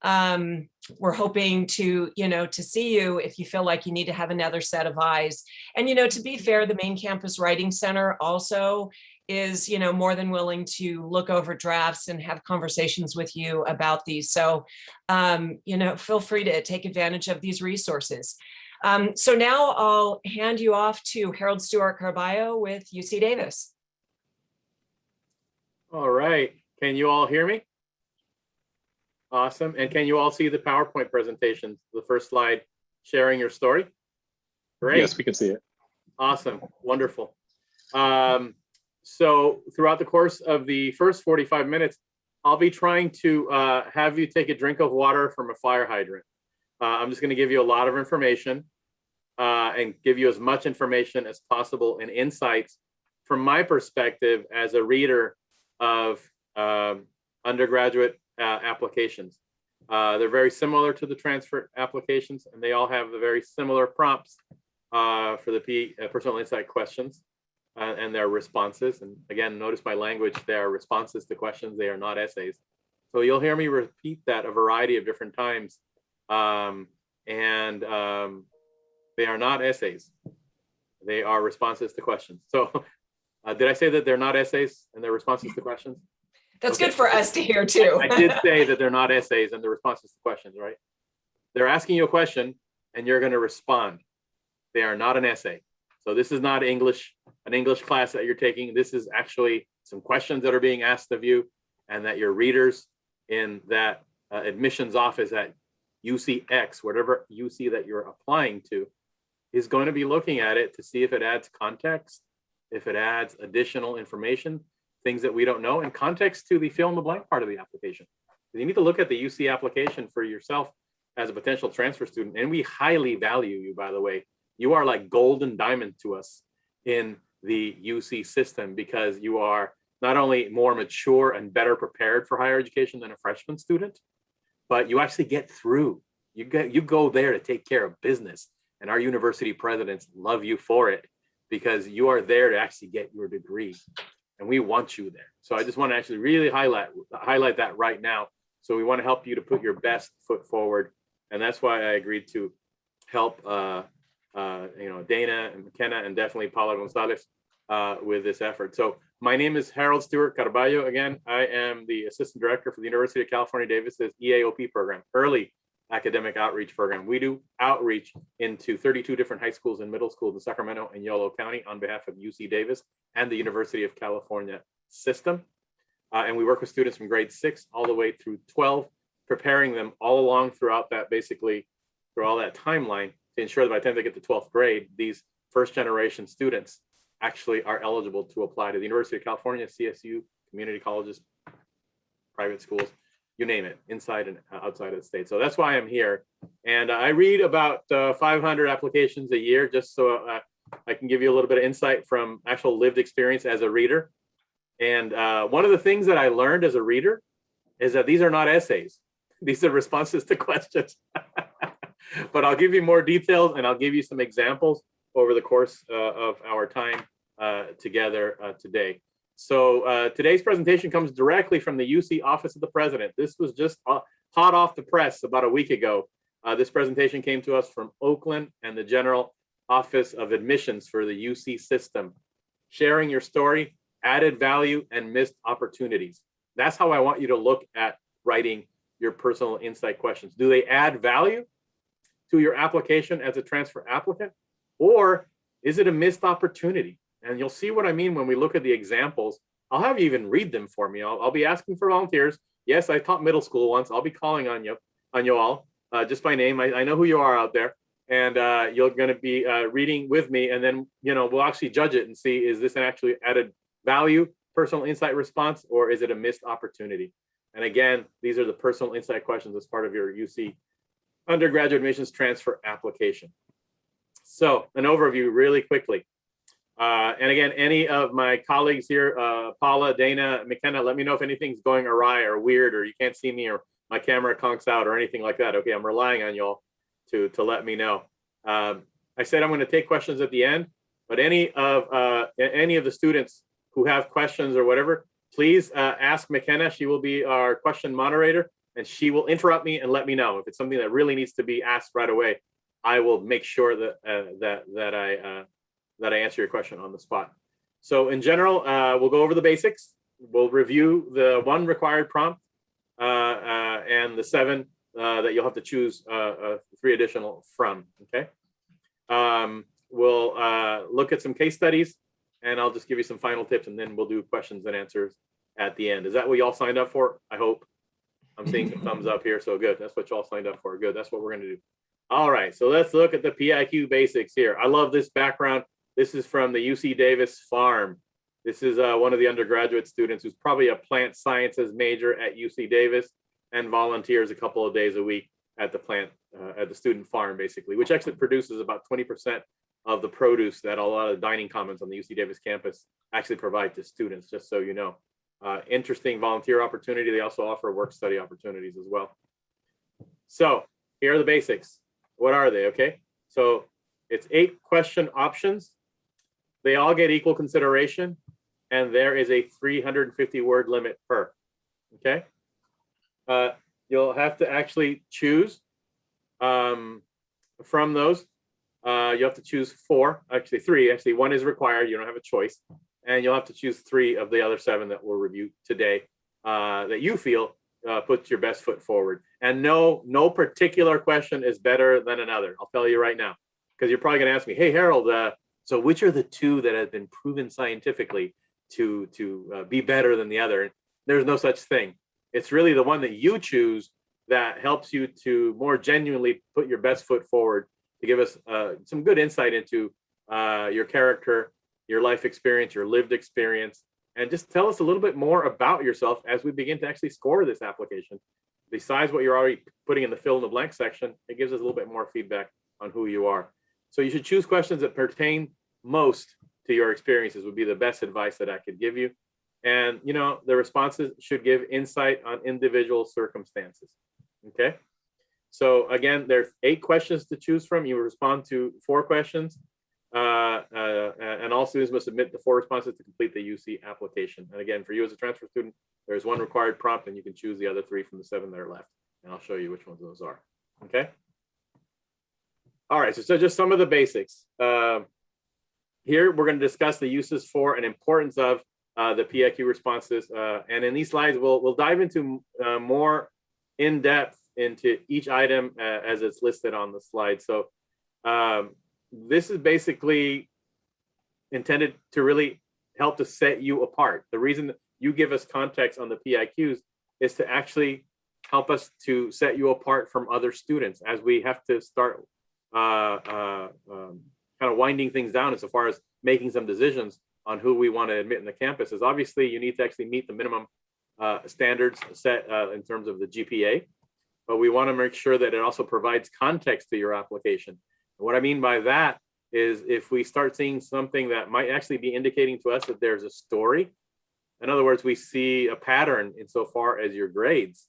We're hoping to, to see you if you feel like you need to have another set of eyes. And, to be fair, the Main Campus Writing Center also is, more than willing to look over drafts and have conversations with you about these. So, feel free to take advantage of these resources. So now I'll hand you off to Harold Stewart Carballo with UC Davis. All right. Can you all hear me? Awesome. And can you all see the PowerPoint presentations? The first slide, sharing your story. Great. Yes, we can see it. Awesome. Wonderful. So throughout the course of the first 45 minutes, I'll be trying to have you take a drink of water from a fire hydrant. I'm just going to give you a lot of information and give you as much information as possible and insights from my perspective as a reader of undergraduate applications. They're very similar to the transfer applications, and they all have the very similar prompts for the personal insight questions and their responses. And again, notice my language, they are responses to questions, they are not essays. So you'll hear me repeat that a variety of different times. They are not essays. They are responses to questions. So did I say that they're not essays and they're responses to questions? That's okay. Good for us to hear too. I did say that they're not essays and they're responses to questions, right? They're asking you a question and you're going to respond. They are not an essay. So this is not an English class that you're taking. This is actually some questions that are being asked of you and that your readers in that admissions office at UCX, whatever UC that you're applying to, is going to be looking at it to see if it adds context, if it adds additional information, things that we don't know, and context to the fill in the blank part of the application. You need to look at the UC application for yourself as a potential transfer student. And we highly value you, by the way. You are like gold and diamond to us in the UC system because you are not only more mature and better prepared for higher education than a freshman student, but you actually get through. You go there to take care of business. And our university presidents love you for it because you are there to actually get your degree. And we want you there. So I just want to actually really highlight that right now. So we want to help you to put your best foot forward. And that's why I agreed to help Dana and McKenna and definitely Paula Gonzalez with this effort. So my name is Harold Stewart Carballo. Again, I am the Assistant Director for the University of California, Davis's EAOP program, Early Academic Outreach Program. We do outreach into 32 different high schools and middle schools in Sacramento and Yolo County on behalf of UC Davis and the University of California system. And we work with students from grade 6 all the way through 12, preparing them all along throughout that, basically through all that timeline to ensure that by the time they get to 12th grade, these first generation students actually are eligible to apply to the University of California, CSU, community colleges, private schools, you name it, inside and outside of the state. So that's why I'm here. And I read about 500 applications a year, just so I can give you a little bit of insight from actual lived experience as a reader. And one of the things that I learned as a reader is that these are not essays. These are responses to questions. But I'll give you more details and I'll give you some examples over the course of our time together today. So today's presentation comes directly from the UC Office of the President. This was just hot off the press about a week ago. This presentation came to us from Oakland and the General Office of Admissions for the UC system. Sharing your story, added value, and missed opportunities. That's how I want you to look at writing your personal insight questions. Do they add value to your application as a transfer applicant? Or is it a missed opportunity? And you'll see what I mean when we look at the examples. I'll have you even read them for me. I'll be asking for volunteers. Yes, I taught middle school once. I'll be calling on you all just by name. I know who you are out there. And you're going to be reading with me. And then, we'll actually judge it and see, is this an actually added value, personal insight response, or is it a missed opportunity? And again, these are the personal insight questions as part of your UC undergraduate admissions transfer application. So an overview really quickly. And again, any of my colleagues here, Paula, Dana, McKenna, let me know if anything's going awry or weird or you can't see me or my camera conks out or anything like that. Okay, I'm relying on y'all to let me know. I said I'm going to take questions at the end, but any of the students who have questions or whatever, please ask McKenna. She will be our question moderator. and she will interrupt me and let me know if it's something that really needs to be asked right away. I will make sure that I answer your question on the spot. So in general, we'll go over the basics. We'll review the 1 required prompt and the 7 that you'll have to choose 3 additional from. Okay. We'll look at some case studies, and I'll just give you some final tips, and then we'll do questions and answers at the end. Is that what you all signed up for? I hope. I'm seeing some thumbs up here, so good. That's what you all signed up for. Good. That's what we're going to do. All right, so let's look at the PIQ basics here. I love this background. This is from the UC Davis farm. This is one of the undergraduate students who's probably a plant sciences major at UC Davis and volunteers a couple of days a week at the plant, at the student farm, basically, which actually produces about 20% of the produce that a lot of dining commons on the UC Davis campus actually provide to students, just so you know. Interesting volunteer opportunity. They also offer work study opportunities as well. So here are the basics. What are they? Okay, so it's 8 question options. They all get equal consideration, and there is a 350 word limit per. Okay, you'll have to actually choose from those. You have to choose 4, actually 3. Actually, 1 is required. You don't have a choice, and you'll have to choose 3 of the other 7 that we'll review today that you feel puts your best foot forward. And no particular question is better than another. I'll tell you right now, because you're probably going to ask me, hey, Harold, so which are the 2 that have been proven scientifically to be better than the other? There's no such thing. It's really the one that you choose that helps you to more genuinely put your best foot forward, to give us some good insight into your character, your life experience, your lived experience, and just tell us a little bit more about yourself as we begin to actually score this application. Besides what you're already putting in the fill in the blank section, it gives us a little bit more feedback on who you are. So you should choose questions that pertain most to your experiences would be the best advice that I could give you. And, you know, the responses should give insight on individual circumstances. Okay. So again, there's 8 questions to choose from. You will respond to 4 questions. And all students must submit the 4 responses to complete the UC application. And again, for you as a transfer student, there's 1 required prompt, and you can choose the other 3 from the 7 that are left. And I'll show you which ones those are. Okay. All right. So just some of the basics. Here, we're going to discuss the uses for and importance of the PIQ responses. And in these slides, we'll dive into more in depth into each item as it's listed on the slide. So this is basically intended to really help to set you apart. The reason that you give us context on the PIQs is to actually help us to set you apart from other students as we have to start kind of winding things down insofar as making some decisions on who we want to admit in the campus. Is obviously you need to actually meet the minimum standards set in terms of the GPA, but we want to make sure that it also provides context to your application. And what I mean by that is if we start seeing something that might actually be indicating to us that there's a story, in other words, we see a pattern insofar as your grades,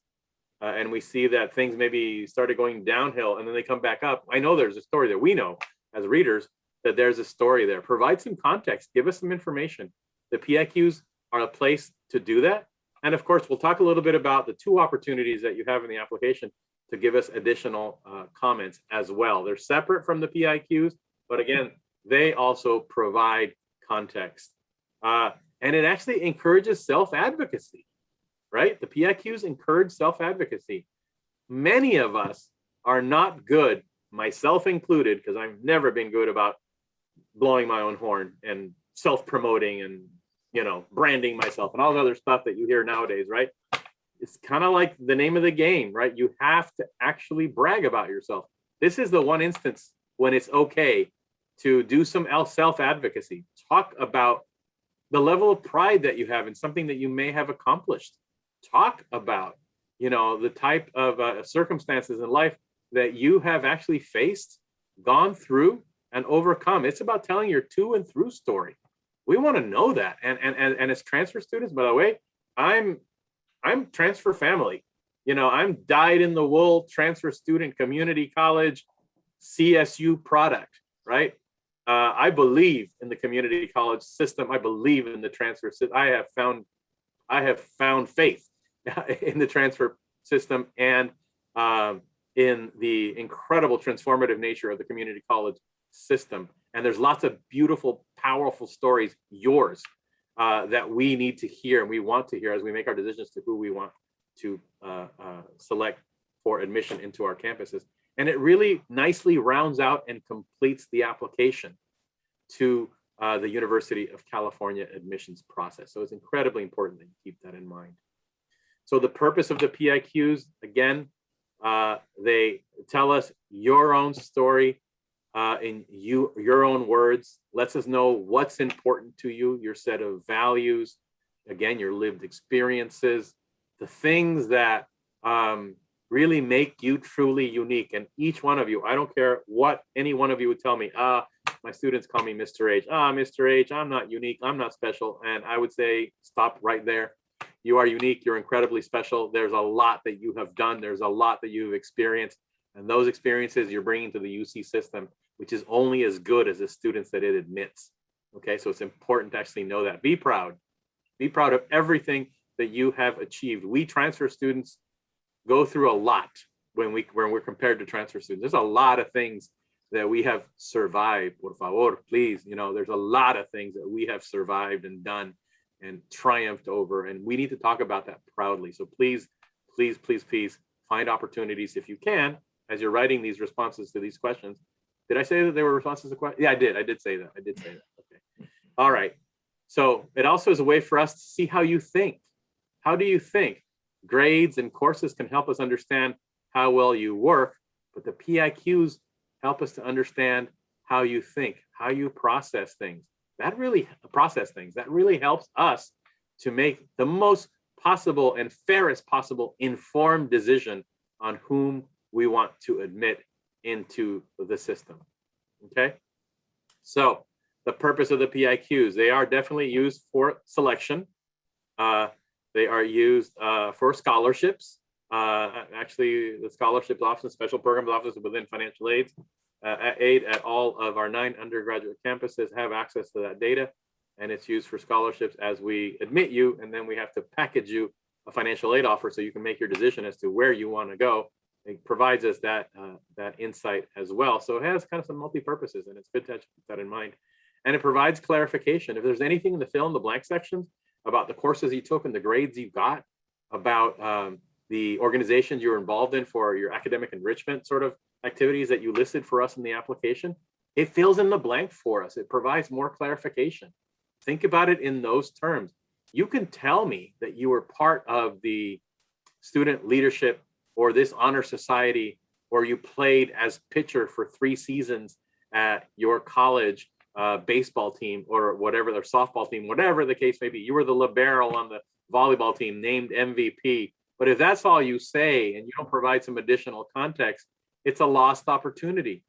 and we see that things maybe started going downhill and then they come back up. I know there's a story that we know as readers that there's a story there. Provide some context, give us some information. The PIQs are a place to do that. And of course, we'll talk a little bit about the 2 opportunities that you have in the application to give us additional comments as well. They're separate from the PIQs, but again, they also provide context. And it actually encourages self-advocacy, right? The PIQs encourage self-advocacy. Many of us are not good, myself included, because I've never been good about blowing my own horn and self-promoting and, you know, branding myself and all the other stuff that you hear nowadays, right? It's kind of like the name of the game, right? You have to actually brag about yourself. This is the one instance when it's okay to do some self-advocacy. Talk about the level of pride that you have in something that you may have accomplished. Talk about, you know, the type of circumstances in life that you have actually faced, gone through, and overcome. It's about telling your to and through story. We want to know that. And as transfer students, by the way, I'm transfer family. You know, I'm dyed in the wool transfer student, community college, CSU product, right? I believe in the community college system. I believe in the transfer system. I have found faith in the transfer system and in the incredible transformative nature of the community college system. And there's lots of beautiful, powerful stories, yours, that we need to hear and we want to hear as we make our decisions to who we want to select for admission into our campuses. And it really nicely rounds out and completes the application to the University of California admissions process. So it's incredibly important that you keep that in mind. So the purpose of the PIQs, again, they tell us your own story in your own words, lets us know what's important to you, your set of values, again, your lived experiences, the things that really make you truly unique. And each one of you, I don't care what any one of you would tell me, my students call me Mr. H. Mr. H, I'm not unique, I'm not special. And I would say, stop right there. You are unique, you're incredibly special. There's a lot that you have done. There's a lot that you've experienced. And those experiences you're bringing to the UC system, which is only as good as the students that it admits. Okay, so it's important to actually know that. Be proud. Be proud of everything that you have achieved. We transfer students go through a lot when we're compared to transfer students. There's a lot of things that we have survived. Por favor, please. You know, there's a lot of things that we have survived and done and triumphed over, and we need to talk about that proudly. So please, please, please, please find opportunities if you can as you're writing these responses to these questions. Did I say that they were responses to questions? Yeah, I did. I did say that. Okay. All right. So it also is a way for us to see how you think. How do you think? Grades and courses can help us understand how well you work, but the PIQs help us to understand how you think, how you process things. That really helps us to make the most possible and fairest possible informed decision on whom we want to admit into the system. Okay, so the purpose of the PIQs, they are definitely used for selection. They are used for scholarships. Actually, the scholarships office, special programs office within financial aid at all of our 9 undergraduate campuses have access to that data, and it's used for scholarships as we admit you, and then we have to package you a financial aid offer so you can make your decision as to where you want to go. It provides us that insight as well. So it has kind of some multi-purposes, and it's good to keep that in mind. And it provides clarification. If there's anything in the fill in the blank sections about the courses you took and the grades you got, about the organizations you're involved in for your academic enrichment sort of activities that you listed for us in the application, it fills in the blank for us. It provides more clarification. Think about it in those terms. You can tell me that you were part of the student leadership or this honor society, or you played as pitcher for 3 seasons at your college baseball team or whatever, their softball team, whatever the case may be. You were the libero on the volleyball team, named MVP. But if that's all you say and you don't provide some additional context, it's a lost opportunity.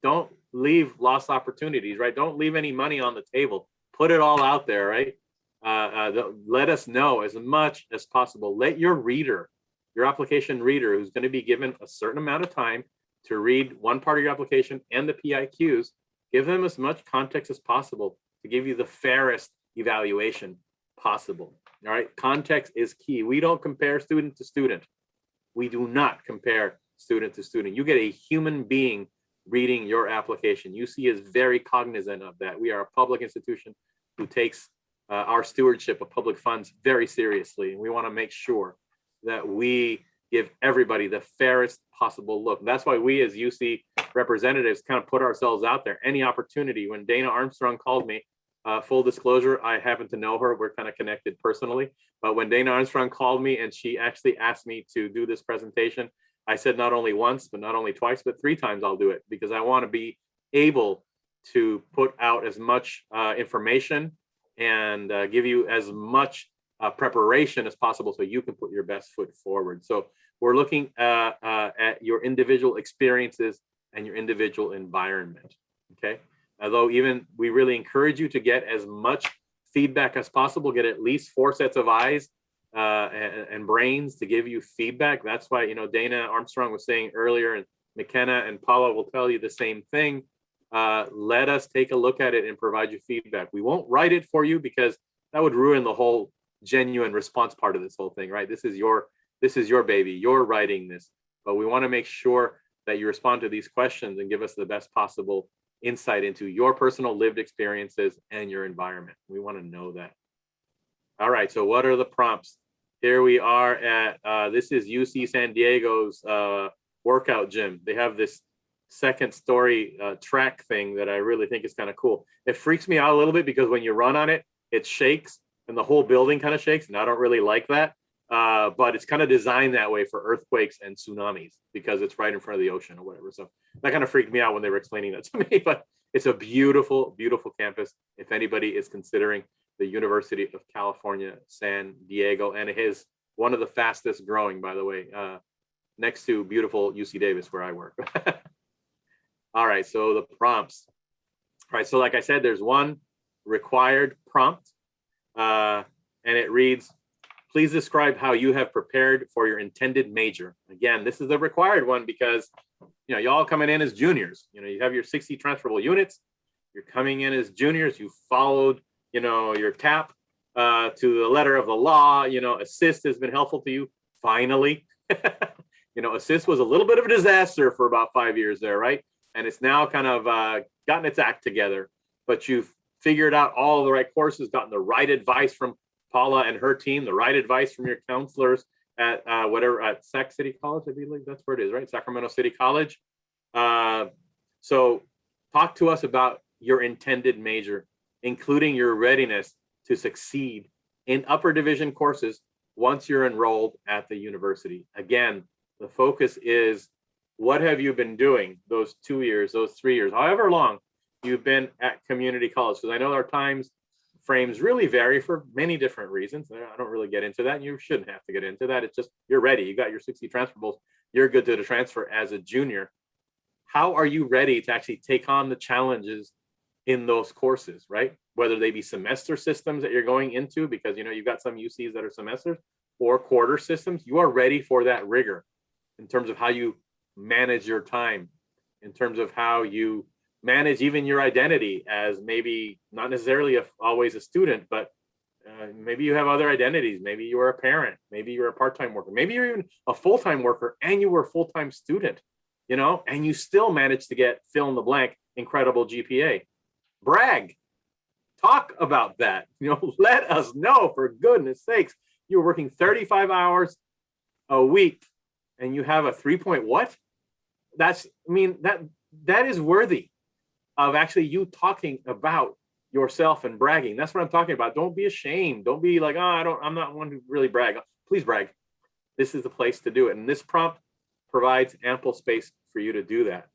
Don't leave lost opportunities, right? Don't leave any money on the table. Put it all out there, right? Let us know as much as possible. Let your reader, your application reader, who's going to be given a certain amount of time to read one part of your application and the PIQs, give them as much context as possible to give you the fairest evaluation possible. All right, context is key. We don't compare student to student. We do not compare student to student. You get a human being reading your application. UC is very cognizant of that. We are a public institution who takes our stewardship of public funds very seriously. And we want to make sure that we give everybody the fairest possible look. And that's why we as UC representatives kind of put ourselves out there. Any opportunity. When Dana Armstrong called me, full disclosure, I happen to know her. We're kind of connected personally. But when Dana Armstrong called me and she actually asked me to do this presentation, I said not only once, but not only twice, but 3 times I'll do it, because I want to be able to put out as much information and give you as much preparation as possible so you can put your best foot forward. So we're looking at your individual experiences and your individual environment, okay? Although even we really encourage you to get as much feedback as possible, get at least 4 sets of eyes and brains to give you feedback. That's why, you know, Dana Armstrong was saying earlier, and McKenna and Paula will tell you the same thing. Let us take a look at it and provide you feedback. We won't write it for you because that would ruin the whole genuine response part of this whole thing, right? This is your This is your baby. You're writing this. But we want to make sure that you respond to these questions and give us the best possible insight into your personal lived experiences and your environment. We want to know that. All right, so what are the prompts? Here we are at, this is UC San Diego's workout gym. They have this second story track thing that I really think is kind of cool. It freaks me out a little bit because when you run on it, it shakes and the whole building kind of shakes, and I don't really like that. But it's kind of designed that way for earthquakes and tsunamis because it's right in front of the ocean or whatever. So that kind of freaked me out when they were explaining that to me, but it's a beautiful, beautiful campus. If anybody is considering the University of California, San Diego, and it is one of the fastest growing, by the way, next to beautiful UC Davis where I work. All right, so the prompts. All right, so like I said, there's one required prompt, and it reads, please describe how you have prepared for your intended major. Again, this is the required one because, y'all coming in as juniors. You have your 60 transferable units. You're coming in as juniors. You followed, your TAP to the letter of the law. Assist has been helpful to you. Finally, Assist was a little bit of a disaster for about 5 years there, right? And it's now kind of gotten its act together. But you've figured out all the right courses, gotten the right advice from Paula and her team, the right advice from your counselors at at Sac City College, I believe that's where it is, right? Sacramento City College. So talk to us about your intended major, including your readiness to succeed in upper division courses once you're enrolled at the university. Again, the focus is what have you been doing those 2 years, those 3 years, however long you've been at community college? Because I know our times frames really vary for many different reasons. I don't really get into that. You shouldn't have to get into that. It's just, you're ready. You got your 60 transferables. You're good to transfer as a junior. How are you ready to actually take on the challenges in those courses, right? Whether they be semester systems that you're going into, because you've got some UCs that are semesters, or quarter systems. You are ready for that rigor in terms of how you manage your time, in terms of how you manage even your identity as maybe not necessarily always a student, but maybe you have other identities. Maybe you are a parent, maybe you're a part-time worker, maybe you're even a full-time worker and you were a full-time student, and you still managed to get fill in the blank incredible GPA. Brag, talk about that. Let us know, for goodness sakes. You're working 35 hours a week and you have a 3 point what? That is worthy of actually you talking about yourself and bragging. That's what I'm talking about. Don't be ashamed. Don't be like, I'm not one who really brag. Please brag. This is the place to do it. And this prompt provides ample space for you to do that.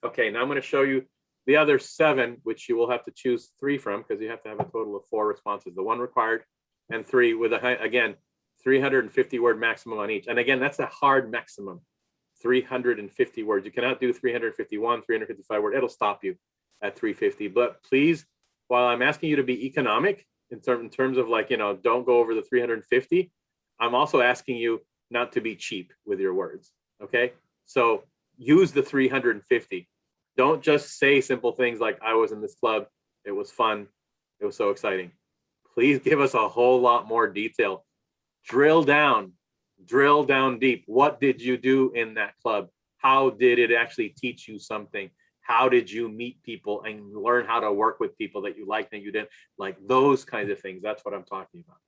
Okay, now I'm going to show you the other 7, which you will have to choose 3 from because you have to have a total of 4 responses. The 1 required and 3 with again, 350 word maximum on each. And again, that's a hard maximum. 350 words. You cannot do 351, 355 words. It'll stop you at 350. But please, while I'm asking you to be economic in terms of don't go over the 350, I'm also asking you not to be cheap with your words. Okay. So use the 350. Don't just say simple things like, I was in this club. It was fun. It was so exciting. Please give us a whole lot more detail. Drill down deep. What did you do in that club? How did it actually teach you something? How did you meet people and learn how to work with people that you liked and you didn't like? Those kinds of things. That's what I'm talking about.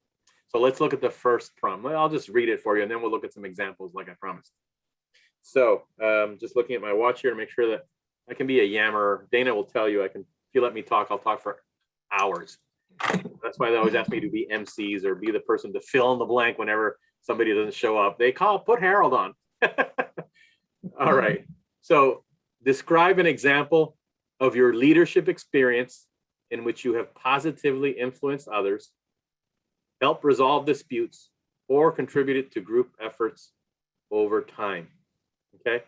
So let's look at the first prompt. I'll just read it for you and then we'll look at some examples like I promised. So just looking at my watch here to make sure that I can be a yammerer. Dana will tell you, if you let me talk, I'll talk for hours. That's why they always ask me to be MCs or be the person to fill in the blank whenever somebody doesn't show up. They put Harold on. All right. So describe an example of your leadership experience in which you have positively influenced others, helped resolve disputes, or contributed to group efforts over time. Okay.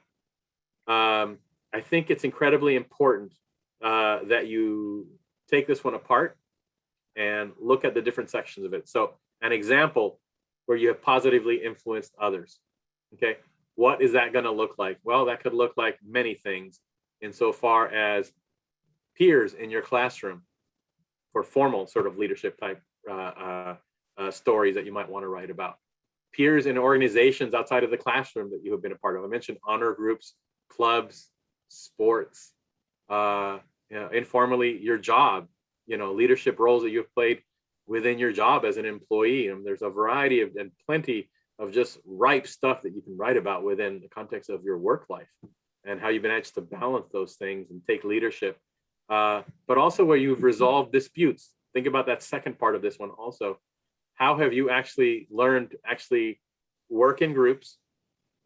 I think it's incredibly important that you take this one apart and look at the different sections of it. So an example where you have positively influenced others. Okay, what is that going to look like? Well, that could look like many things insofar as peers in your classroom for formal sort of leadership type stories that you might want to write about. peers in organizations outside of the classroom that you have been a part of. I mentioned honor groups, clubs, sports, informally, your job, leadership roles that you've played within your job as an employee. And there's a variety of and plenty of just ripe stuff that you can write about within the context of your work life and how you've been able to balance those things and take leadership. But also where you've resolved disputes. Think about that second part of this one also. How have you actually learned to actually work in groups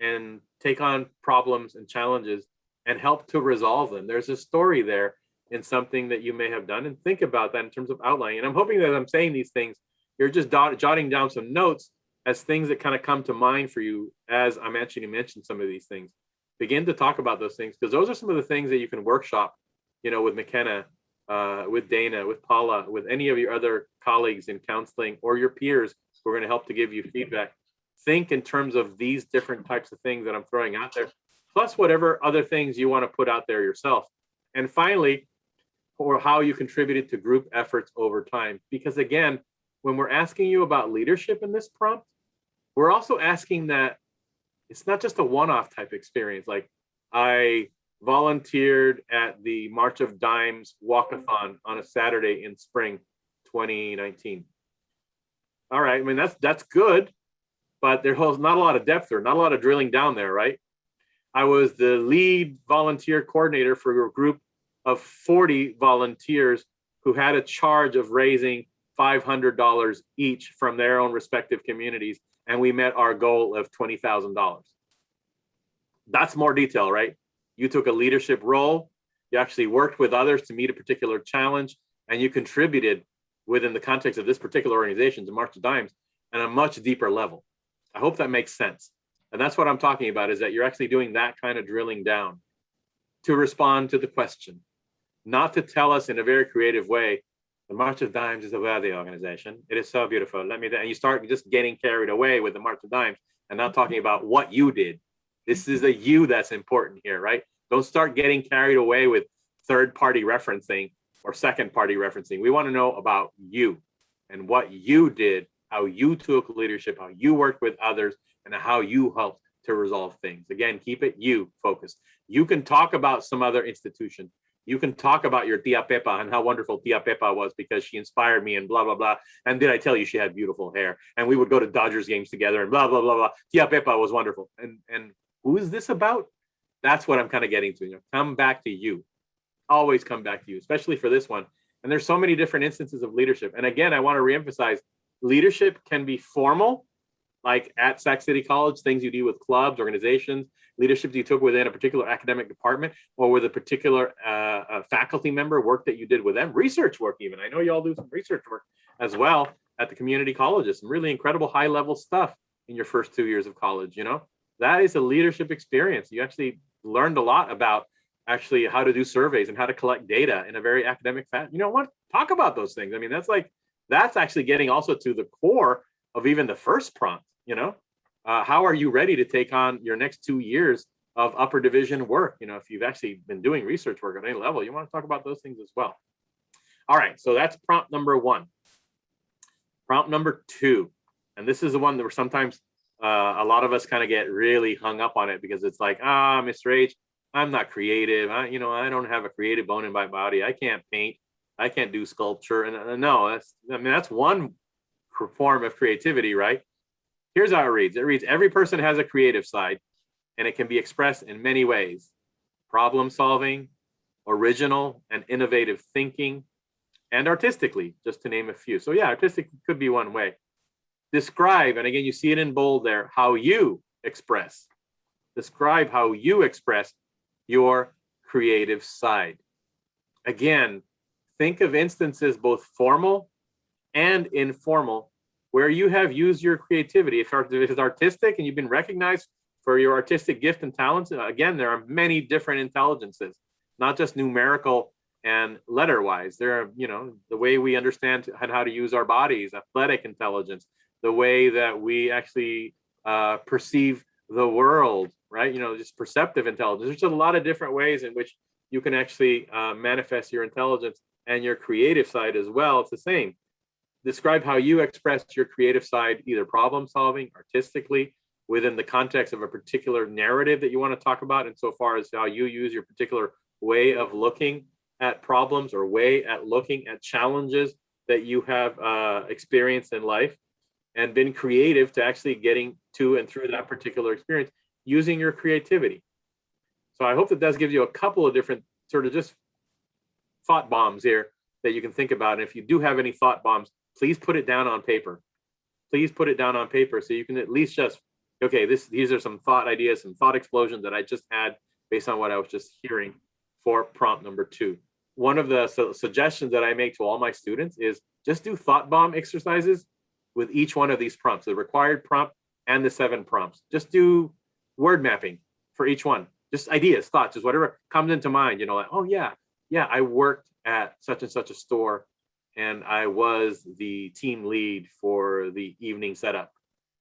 and take on problems and challenges and help to resolve them? There's a story there in something that you may have done, and think about that in terms of outlining. And I'm hoping that I'm saying these things, you're just jotting down some notes as things that kind of come to mind for you as I'm actually mentioning some of these things. Begin to talk about those things, because those are some of the things that you can workshop, with McKenna, with Dana, with Paula, with any of your other colleagues in counseling or your peers who are going to help to give you feedback. Think in terms of these different types of things that I'm throwing out there, plus whatever other things you want to put out there yourself. And finally, or how you contributed to group efforts over time. Because again, when we're asking you about leadership in this prompt, we're also asking that it's not just a one-off type experience. Like, I volunteered at the March of Dimes walkathon on a Saturday in spring 2019. All right, I mean, that's good, but there's not a lot of depth there, not a lot of drilling down there, right? I was the lead volunteer coordinator for a group of 40 volunteers who had a charge of raising $500 each from their own respective communities, and we met our goal of $20,000. That's more detail, right? You took a leadership role, you actually worked with others to meet a particular challenge, and you contributed within the context of this particular organization, the March of Dimes, on a much deeper level. I hope that makes sense. And that's what I'm talking about, is that you're actually doing that kind of drilling down to respond to the question, not to tell us in a very creative way, the March of Dimes is a worthy organization. It is so beautiful. And you start just getting carried away with the March of Dimes and not talking about what you did. This is a you that's important here, right? Don't start getting carried away with third-party referencing or second-party referencing. We want to know about you and what you did, how you took leadership, how you worked with others, and how you helped to resolve things. Again, keep it you focused. You can talk about some other institution. You can talk about your Tia Pepa and how wonderful Tia Pepa was because she inspired me and blah, blah, blah. And did I tell you she had beautiful hair? And we would go to Dodgers games together and blah, blah, blah, blah. Tia Pepa was wonderful. And who is this about? That's what I'm kind of getting to. Come back to you. Always come back to you, especially for this one. And there's so many different instances of leadership. And again, I want to reemphasize, leadership can be formal, like at Sac City College, things you do with clubs, organizations, leadership you took within a particular academic department, or with a particular faculty member, work that you did with them, research work even. I know you all do some research work as well at the community colleges, some really incredible high-level stuff in your first 2 years of college, That is a leadership experience. You actually learned a lot about actually how to do surveys and how to collect data in a very academic fashion. You know what? Talk about those things. I mean, that's actually getting also to the core of even the first prompt, how are you ready to take on your next 2 years of upper division work? If you've actually been doing research work at any level, you want to talk about those things as well. All right, so that's prompt number 1. Prompt number 2, and this is the one that we're sometimes a lot of us kind of get really hung up on it because it's like, Mr. H, I'm not creative. I don't have a creative bone in my body. I can't paint. I can't do sculpture. And no, that's one form of creativity, right? Here's how it reads. It reads, every person has a creative side, and it can be expressed in many ways: problem solving, original and innovative thinking, and artistically, just to name a few. So yeah, artistic could be one way. Describe, and again, you see it in bold there, how you express. Describe how you express your creative side. Again, think of instances both formal and informal where you have used your creativity. If it's artistic and you've been recognized for your artistic gift and talents, again, there are many different intelligences, not just numerical and letter-wise. There are, the way we understand how to use our bodies, athletic intelligence, the way that we actually perceive the world, right? Just perceptive intelligence. There's a lot of different ways in which you can actually manifest your intelligence and your creative side as well. It's the same. describe how you express your creative side, either problem solving, artistically, within the context of a particular narrative that you want to talk about, insofar as how you use your particular way of looking at problems or way at looking at challenges that you have experienced in life, and been creative to actually getting to and through that particular experience using your creativity. So I hope that does give you a couple of different sort of just thought bombs here that you can think about. And if you do have any thought bombs, please put it down on paper. Please put it down on paper so you can at least just, okay, these are some thought ideas, some thought explosions that I just had based on what I was just hearing for prompt number 2. One of the suggestions that I make to all my students is just do thought bomb exercises with each one of these prompts, the required prompt and the 7 prompts. Just do word mapping for each one. Just ideas, thoughts, just whatever comes into mind, you know, like, oh yeah, I worked at such and such a store and I was the team lead for the evening setup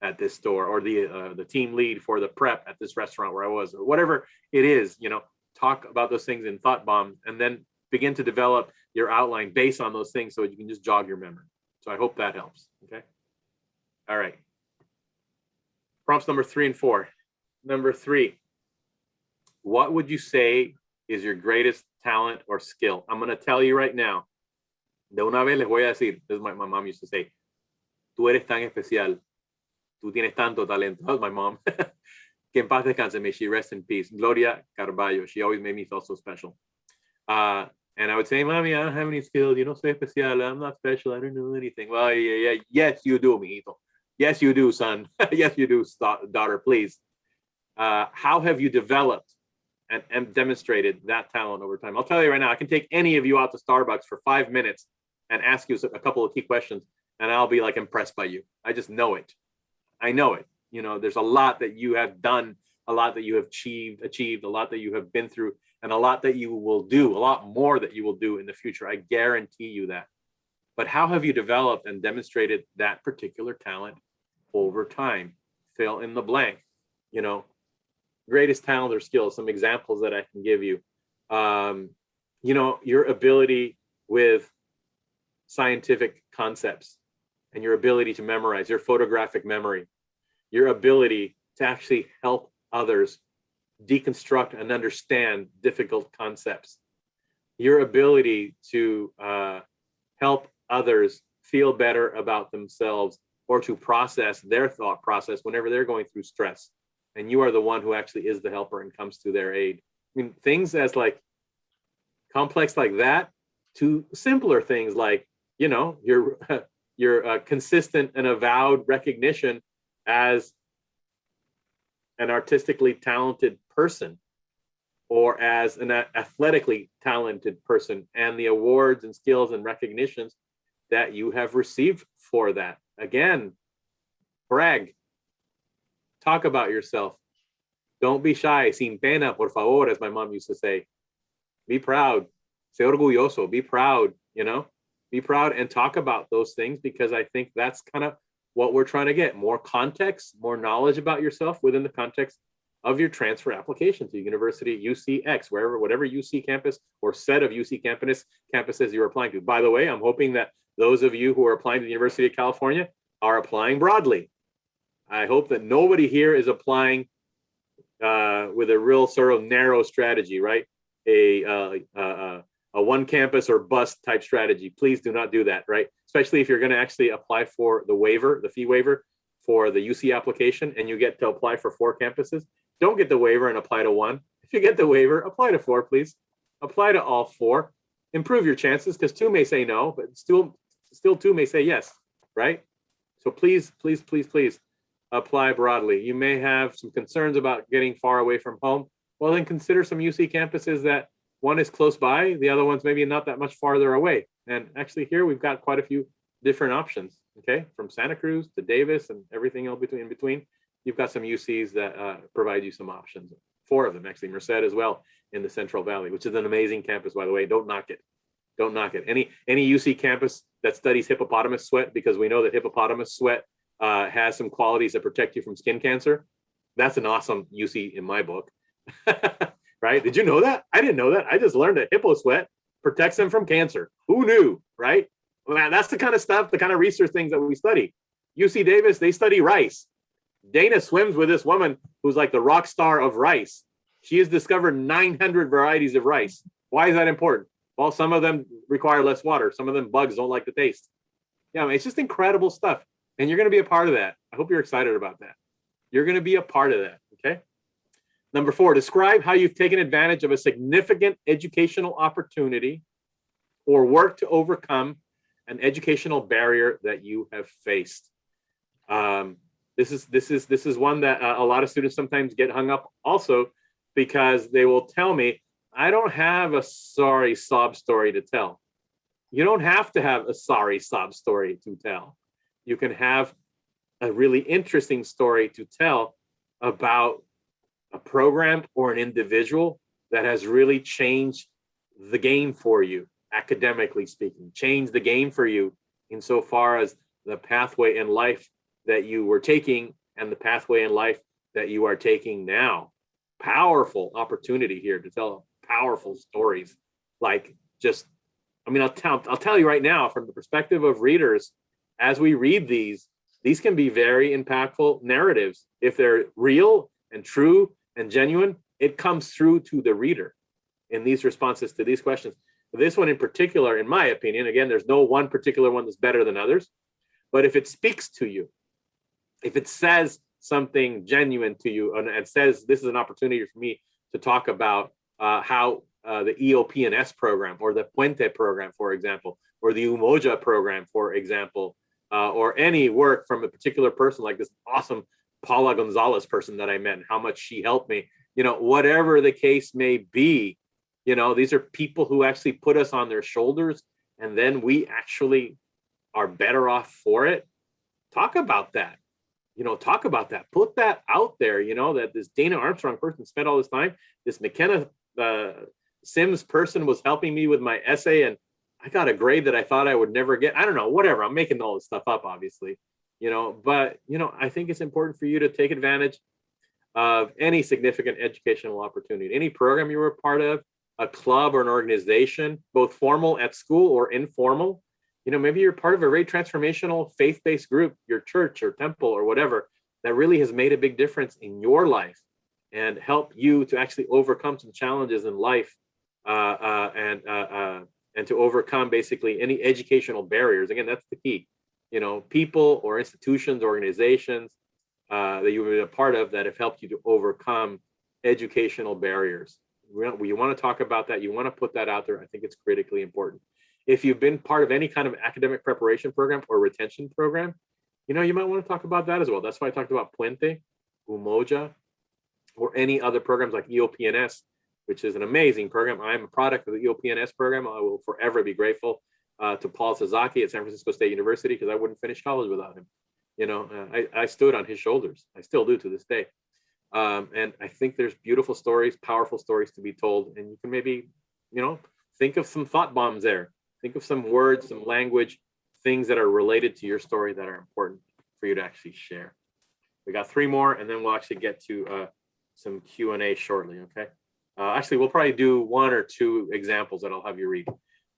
at this store, or the team lead for the prep at this restaurant where I was, or whatever it is, you know, talk about those things in thought bombs, and then begin to develop your outline based on those things so you can just jog your memory. So I hope that helps, okay? All right. Prompts number 3 and 4. Number 3, what would you say is your greatest talent or skill? I'm going to tell you right now. De una vez les voy a decir, this is my mom used to say, tú eres tan especial, tú tienes tanto talento. That was my mom. Que en paz descanse, may she rest in peace. Gloria Carballo, she always made me feel so special. And I would say, Mommy, I don't have any skills. You know, soy especial. I'm not special. I don't know anything. Well, yeah. Yes, you do, mijito. Yes, you do, son. Yes, you do, daughter, please. How have you developed and demonstrated that talent over time? I'll tell you right now, I can take any of you out to Starbucks for 5 minutes and ask you a couple of key questions, and I'll be like impressed by you. I just know it. I know it. You know, there's a lot that you have done, a lot that you have achieved, a lot that you have been through, and a lot that you will do, a lot more that you will do in the future. I guarantee you that. But how have you developed and demonstrated that particular talent over time? Fill in the blank. You know, greatest talent or skill, some examples that I can give you. You know, your ability with scientific concepts and your ability to memorize, your photographic memory, your ability to actually help others deconstruct and understand difficult concepts, your ability to help others feel better about themselves, or to process their thought process whenever they're going through stress. And you are the one who actually is the helper and comes to their aid. I mean, things as like complex like that to simpler things like, you know, your consistent and avowed recognition as an artistically talented person, or as an athletically talented person, and the awards and skills and recognitions that you have received for that. Again, brag, talk about yourself. Don't be shy. Sin pena, por favor, as my mom used to say. Be proud. Sé orgulloso. Be proud, you know? Be proud and talk about those things, because I think that's kind of what we're trying to get. More context, more knowledge about yourself within the context of your transfer application to University UCX, whatever UC campus or set of UC campuses you're applying to. By the way, I'm hoping that those of you who are applying to the University of California are applying broadly. I hope that nobody here is applying with a real sort of narrow strategy, right? A one campus or bust type strategy. Please do not do that, right? Especially if you're going to actually apply for the waiver, the fee waiver for the UC application, and you get to apply for 4 campuses. Don't get the waiver and apply to 1. If you get the waiver, apply to 4, please. Apply to all 4. Improve your chances, because 2 may say no, but still 2 may say yes, right? So please apply broadly. You may have some concerns about getting far away from home. Well, then consider some UC campuses that one is close by, the other one's maybe not that much farther away. And actually here we've got quite a few different options, okay? From Santa Cruz to Davis and everything in between, you've got some UCs that provide you some options. 4 of them, actually, Merced as well in the Central Valley, which is an amazing campus, by the way. Don't knock it. Don't knock it. Any UC campus that studies hippopotamus sweat, because we know that hippopotamus sweat has some qualities that protect you from skin cancer. That's an awesome UC in my book. Right? Did you know that? I didn't know that. I just learned that hippo sweat protects them from cancer. Who knew, right? Man, that's the kind of stuff, the kind of research things that we study. UC Davis, they study rice. Dana swims with this woman who's like the rock star of rice. She has discovered 900 varieties of rice. Why is that important? Well, some of them require less water. Some of them bugs don't like the taste. Yeah, I mean, it's just incredible stuff. And you're going to be a part of that. I hope you're excited about that. You're going to be a part of that. Okay. Number 4, describe how you've taken advantage of a significant educational opportunity or work to overcome an educational barrier that you have faced. This is one that a lot of students sometimes get hung up also, because they will tell me, I don't have a sorry sob story to tell. You don't have to have a sorry sob story to tell. You can have a really interesting story to tell about a program or an individual that has really changed the game for you, academically speaking, changed the game for you insofar as the pathway in life that you were taking and the pathway in life that you are taking now. Powerful opportunity here to tell powerful stories. Like, just, I mean, I'll tell you right now, from the perspective of readers, as we read these can be very impactful narratives. If they're real and true and genuine, it comes through to the reader in these responses to these questions. This one in particular, in my opinion, again, there's no one particular one that's better than others, but if it speaks to you, if it says something genuine to you and says, this is an opportunity for me to talk about how the EOP&S program or the Puente program, for example, or the Umoja program, for example, or any work from a particular person, like this awesome Paula Gonzalez person that I met and how much she helped me, whatever the case may be, these are people who actually put us on their shoulders, and then we actually are better off for it. Talk about that. Talk about that. Put that out there, that this Dana Armstrong person spent all this time. This McKenna Sims person was helping me with my essay, and I got a grade that I thought I would never get. I don't know, whatever. I'm making all this stuff up, obviously, but, I think it's important for you to take advantage of any significant educational opportunity, any program you were a part of, a club or an organization, both formal at school or informal. Maybe you're part of a very transformational faith-based group, your church or temple or whatever, that really has made a big difference in your life and help you to actually overcome some challenges in life and to overcome basically any educational barriers. Again, that's the key. People or institutions, organizations that you've been a part of that have helped you to overcome educational barriers. You want to talk about that. You want to put that out there. I think it's critically important. If you've been part of any kind of academic preparation program or retention program, you might want to talk about that as well. That's why I talked about Puente, Umoja, or any other programs like EOP&S, which is an amazing program. I'm a product of the EOP&S program. I will forever be grateful to Paul Sasaki at San Francisco State University, because I wouldn't finish college without him. I stood on his shoulders. I still do to this day. And I think there's beautiful stories, powerful stories to be told. And you can maybe, think of some thought bombs there. Think of some words, some language, things that are related to your story that are important for you to actually share. We got 3 more, and then we'll actually get to some Q&A shortly, okay? Actually, we'll probably do 1 or 2 examples that I'll have you read.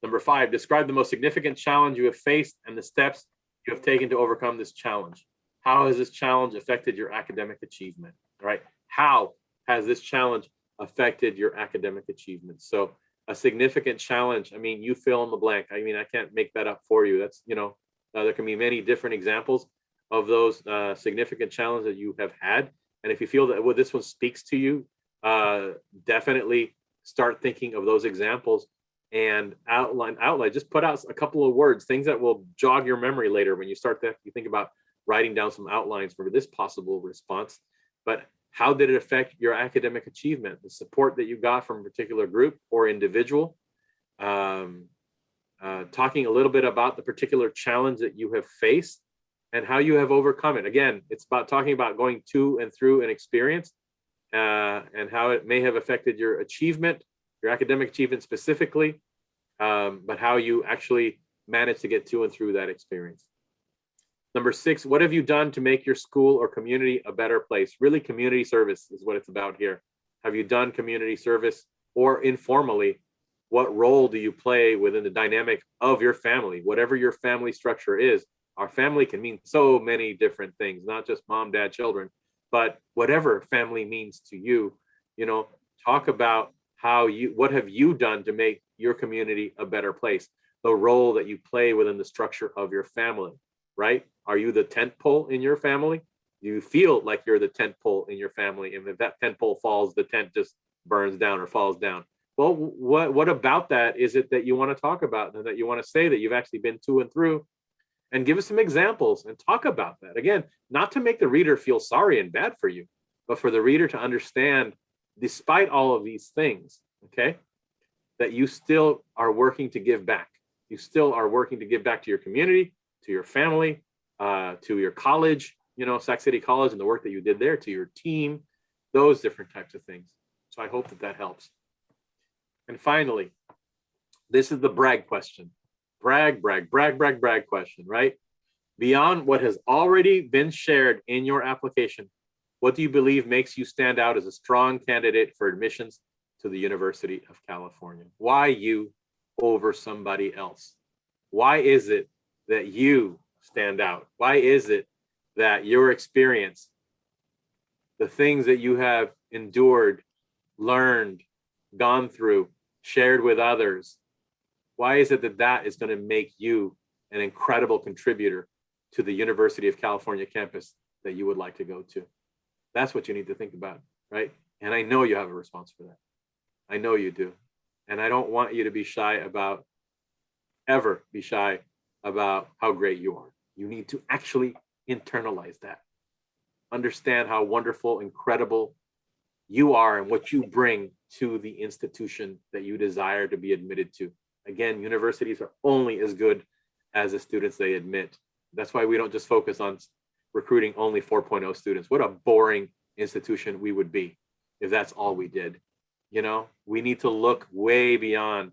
Number 5, describe the most significant challenge you have faced and the steps you have taken to overcome this challenge. How has this challenge affected your academic achievement, right? How has this challenge affected your academic achievement? So a significant challenge, I mean, you fill in the blank. I mean, I can't make that up for you. That's, there can be many different examples of those significant challenges that you have had. And if you feel that this one speaks to you, definitely start thinking of those examples and outline, just put out a couple of words, things that will jog your memory later when you think about writing down some outlines for this possible response. But how did it affect your academic achievement? The support that you got from a particular group or individual, talking a little bit about the particular challenge that you have faced and how you have overcome it. Again, it's about talking about going to and through an experience and how it may have affected your achievement, your academic achievement specifically, but how you actually managed to get to and through that experience. Number 6, what have you done to make your school or community a better place? Really, community service is what it's about here. Have you done community service, or informally, What role do you play within the dynamic of your family, whatever your family structure is? Our family can mean so many different things, not just mom, dad, children, but whatever family means to you, you know, talk about what have you done to make your community a better place? The role that you play within the structure of your family, right? Are you the tent pole in your family? Do you feel like you're the tent pole in your family? And if that tent pole falls, the tent just burns down or falls down. Well, what about that is it that you want to talk about and that you want to say that you've actually been to and through, and give us some examples and talk about that. Again, not to make the reader feel sorry and bad for you, but for the reader to understand, despite all of these things, okay, that you still are working to give back. You still are working to give back to your community, to your family, to your college, you know, Sac City College and the work that you did there, to your team, those different types of things. So I hope that that helps. And finally, this is the brag question. Brag question, right? Beyond what has already been shared in your application, what do you believe makes you stand out as a strong candidate for admissions to the University of California? Why you over somebody else? Why is it that you stand out? Why is it that your experience, the things that you have endured, learned, gone through, shared with others, why is it that that is going to make you an incredible contributor to the University of California campus that you would like to go to? That's what you need to think about, right? And I know you have a response for that. I know you do. And I don't want you to be shy about, ever be shy about how great you are. You need to actually internalize that. Understand how wonderful, incredible you are and what you bring to the institution that you desire to be admitted to. Again, universities are only as good as the students they admit. That's why we don't just focus on recruiting only 4.0 students. What a boring institution we would be if that's all we did. You know, we need to look way beyond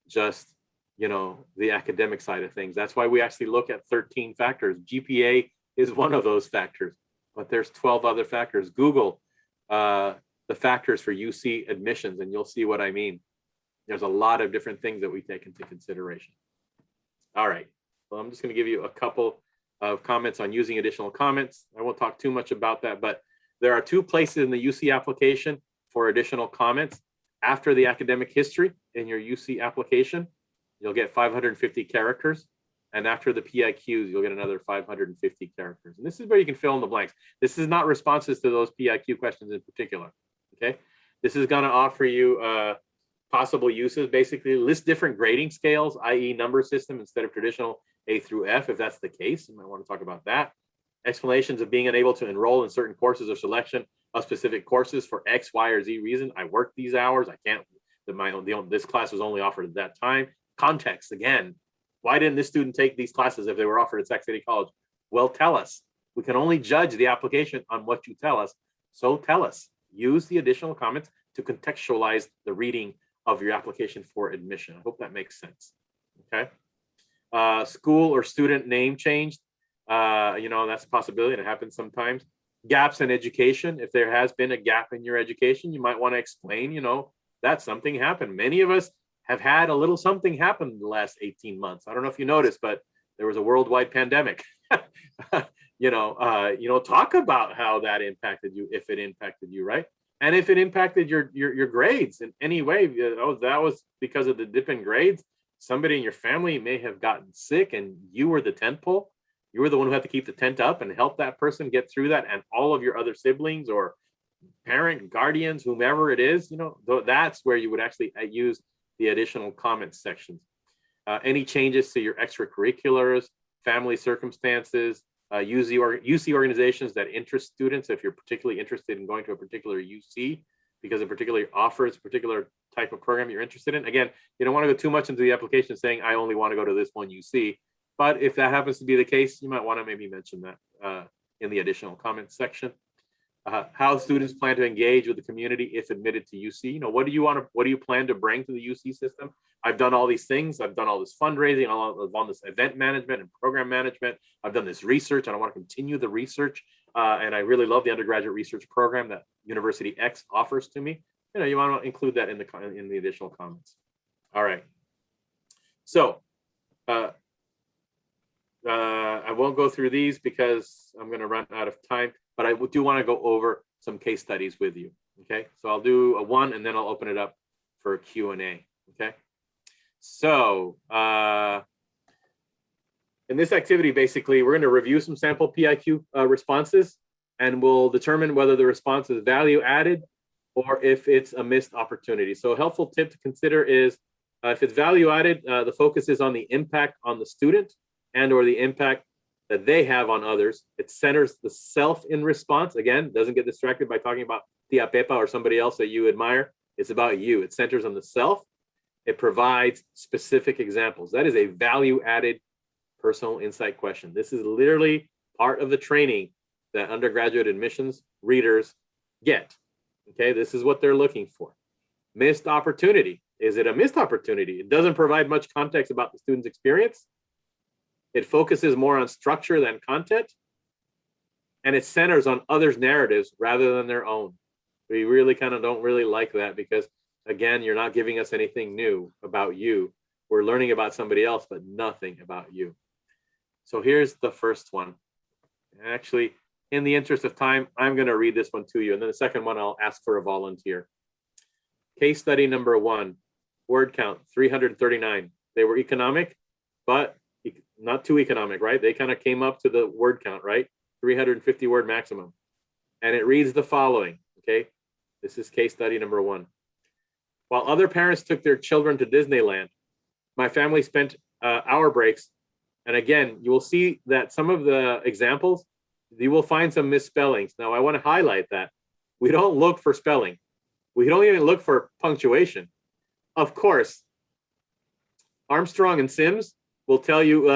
just, you know, the academic side of things. That's why we actually look at 13 factors. GPA is one of those factors, but there's 12 other factors. Google the factors for UC admissions and you'll see what I mean. There's a lot of different things that we take into consideration. All right, well, I'm just going to give you a couple of comments on using additional comments. I won't talk too much about that, but there are two places in the UC application for additional comments. After the academic history in your UC application, you'll get 550 characters. And after the PIQs, you'll get another 550 characters. And this is where you can fill in the blanks. This is not responses to those PIQ questions in particular, okay? This is gonna offer you possible uses, basically list different grading scales, i.e. number system instead of traditional A through F, if that's the case. You might want to talk about that. Explanations of being unable to enroll in certain courses or selection of specific courses for X, Y, or Z reason. I worked these hours. I can't, this class was only offered at that time. Context, again, why didn't this student take these classes if they were offered at Sac City College? Well, tell us. We can only judge the application on what you tell us. So tell us. Use the additional comments to contextualize the reading of your application for admission. I hope that makes sense. Okay. School or student name changed. You know, that's a possibility and it happens sometimes. Gaps in education. If there has been a gap in your education, you might want to explain, you know, that something happened. Many of us have had a little something happen in the last 18 months. I don't know if you noticed, but there was a worldwide pandemic. You know, talk about how that impacted you, if it impacted you, right? And if it impacted your grades in any way, that was because of the dip in grades. Somebody in your family may have gotten sick and you were the tent pole. You were the one who had to keep the tent up and help that person get through that, and all of your other siblings or parent, guardians, whomever it is, you know, that's where you would actually use the additional comments sections. Any changes to your extracurriculars, family circumstances, UC organizations that interest students, if you're particularly interested in going to a particular UC because it particularly offers a particular type of program you're interested in. Again, you don't want to go too much into the application saying, I only want to go to this one UC. But if that happens to be the case, you might want to maybe mention that in the additional comments section. How students plan to engage with the community if admitted to UC. You know, what do you plan to bring to the UC system? I've done all these things. I've done all this fundraising. I've done this event management and program management. I've done this research and I want to continue the research. And I really love the undergraduate research program that University X offers to me. You know, you want to include that in the additional comments. All right. So I won't go through these because I'm going to run out of time, but I do want to go over some case studies with you. Okay, so I'll do a one and then I'll open it up for a Q&A. Okay, so in this activity, basically, we're going to review some sample PIQ responses, and we'll determine whether the response is value added or if it's a missed opportunity. So a helpful tip to consider is if it's value added, the focus is on the impact on the student and or the impact that they have on others. It centers the self in response. Again, doesn't get distracted by talking about Tia Pepa or somebody else that you admire. It's about you. It centers on the self. It provides specific examples. That is a value added personal insight question. This is literally part of the training that undergraduate admissions readers get. Okay, this is what they're looking for. Missed opportunity. Is it a missed opportunity? It doesn't provide much context about the student's experience. It focuses more on structure than content. And it centers on others' narratives rather than their own. We really kind of don't really like that because, again, you're not giving us anything new about you. We're learning about somebody else, but nothing about you. So here's the first one. Actually, in the interest of time, I'm going to read this one to you. And then the second one, I'll ask for a volunteer. Case study number one, word count, 339. They were economic, but not too economic, right? They kind of came up to the word count, right? 350 word maximum. And it reads the following, okay? This is case study number one. While other parents took their children to Disneyland, my family spent our breaks. And again, you will see that some of the examples, you will find some misspellings. Now, I want to highlight that. We don't look for spelling. We don't even look for punctuation. Of course, Armstrong and Sims will tell you,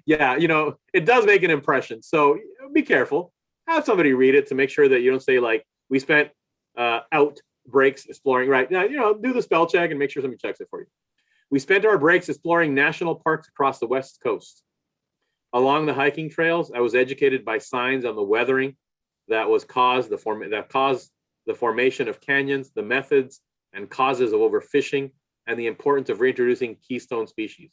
yeah, you know, it does make an impression. So be careful. Have somebody read it to make sure that you don't say like, we spent out breaks exploring, right? Now, you know, do the spell check and make sure somebody checks it for you. We spent our breaks exploring national parks across the West Coast. Along the hiking trails, I was educated by signs on the weathering that caused the formation of canyons, the methods and causes of overfishing, and the importance of reintroducing keystone species.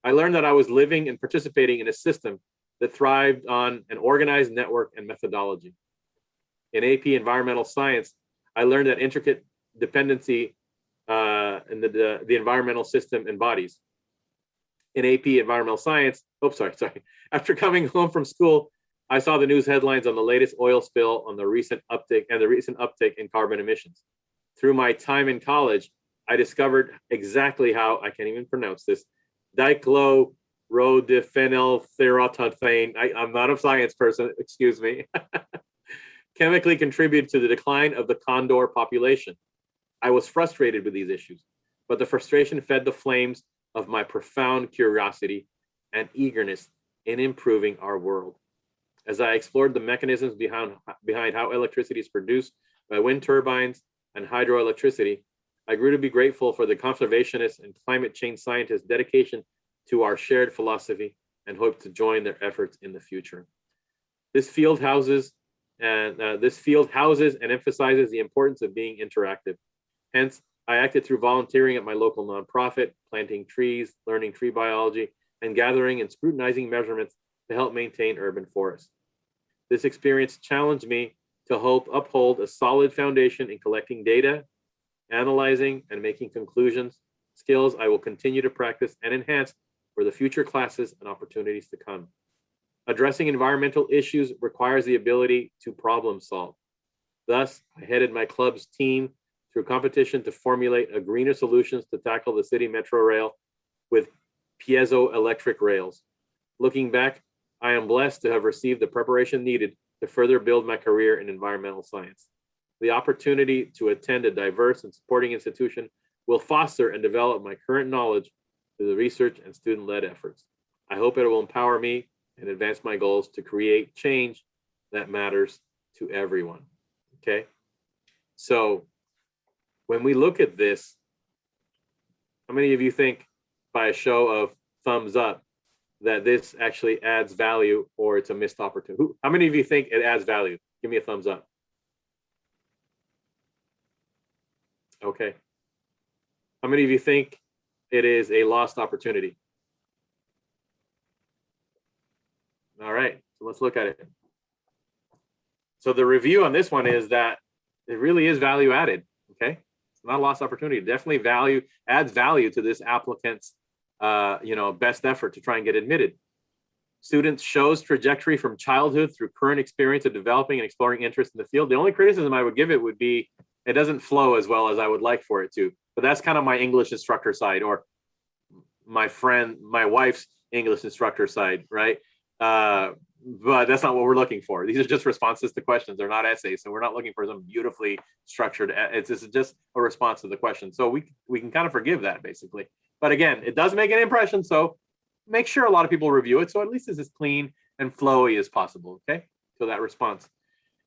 I learned that I was living and participating in a system that thrived on an organized network and methodology. In AP Environmental Science, I learned that intricate dependency in the environmental system embodies. In AP Environmental Science, after coming home from school, I saw the news headlines on the latest oil spill on the recent uptick in carbon emissions. Through my time in college, I discovered exactly how, I can't even pronounce this, dichlorhodiphenylthiroethane, I'm not a science person, excuse me, chemically contribute to the decline of the condor population. I was frustrated with these issues, but the frustration fed the flames of my profound curiosity and eagerness in improving our world. As I explored the mechanisms behind how electricity is produced by wind turbines and hydroelectricity, I grew to be grateful for the conservationists and climate change scientists' dedication to our shared philosophy and hope to join their efforts in the future. This field houses and emphasizes the importance of being interactive. Hence, I acted through volunteering at my local nonprofit, planting trees, learning tree biology, and gathering and scrutinizing measurements to help maintain urban forests. This experience challenged me to uphold a solid foundation in collecting data, analyzing, and making conclusions, skills I will continue to practice and enhance for the future classes and opportunities to come. Addressing environmental issues requires the ability to problem solve. Thus, I headed my club's team through competition to formulate a greener solutions to tackle the city metro rail with piezoelectric rails. Looking back, I am blessed to have received the preparation needed to further build my career in environmental science. The opportunity to attend a diverse and supporting institution will foster and develop my current knowledge through the research and student-led efforts. I hope it will empower me and advance my goals to create change that matters to everyone. Okay? So when we look at this, how many of you think by a show of thumbs up that this actually adds value or it's a missed opportunity? How many of you think it adds value? Give me a thumbs up. Okay. How many of you think it is a lost opportunity? All right, so let's look at it. So the review on this one is that it really is value added, okay? It's not a lost opportunity. It definitely adds value to this applicant's best effort to try and get admitted. Students shows trajectory from childhood through current experience of developing and exploring interest in the field. The only criticism I would give it would be it doesn't flow as well as I would like for it to. But that's kind of my English instructor side, or my wife's English instructor side, right? But that's not what we're looking for. These are just responses to questions. They're not essays. So we're not looking for some beautifully structured, it's just a response to the question. So we can kind of forgive that basically. But again, it does make an impression. So make sure a lot of people review it. So at least it's as clean and flowy as possible, okay? So that response.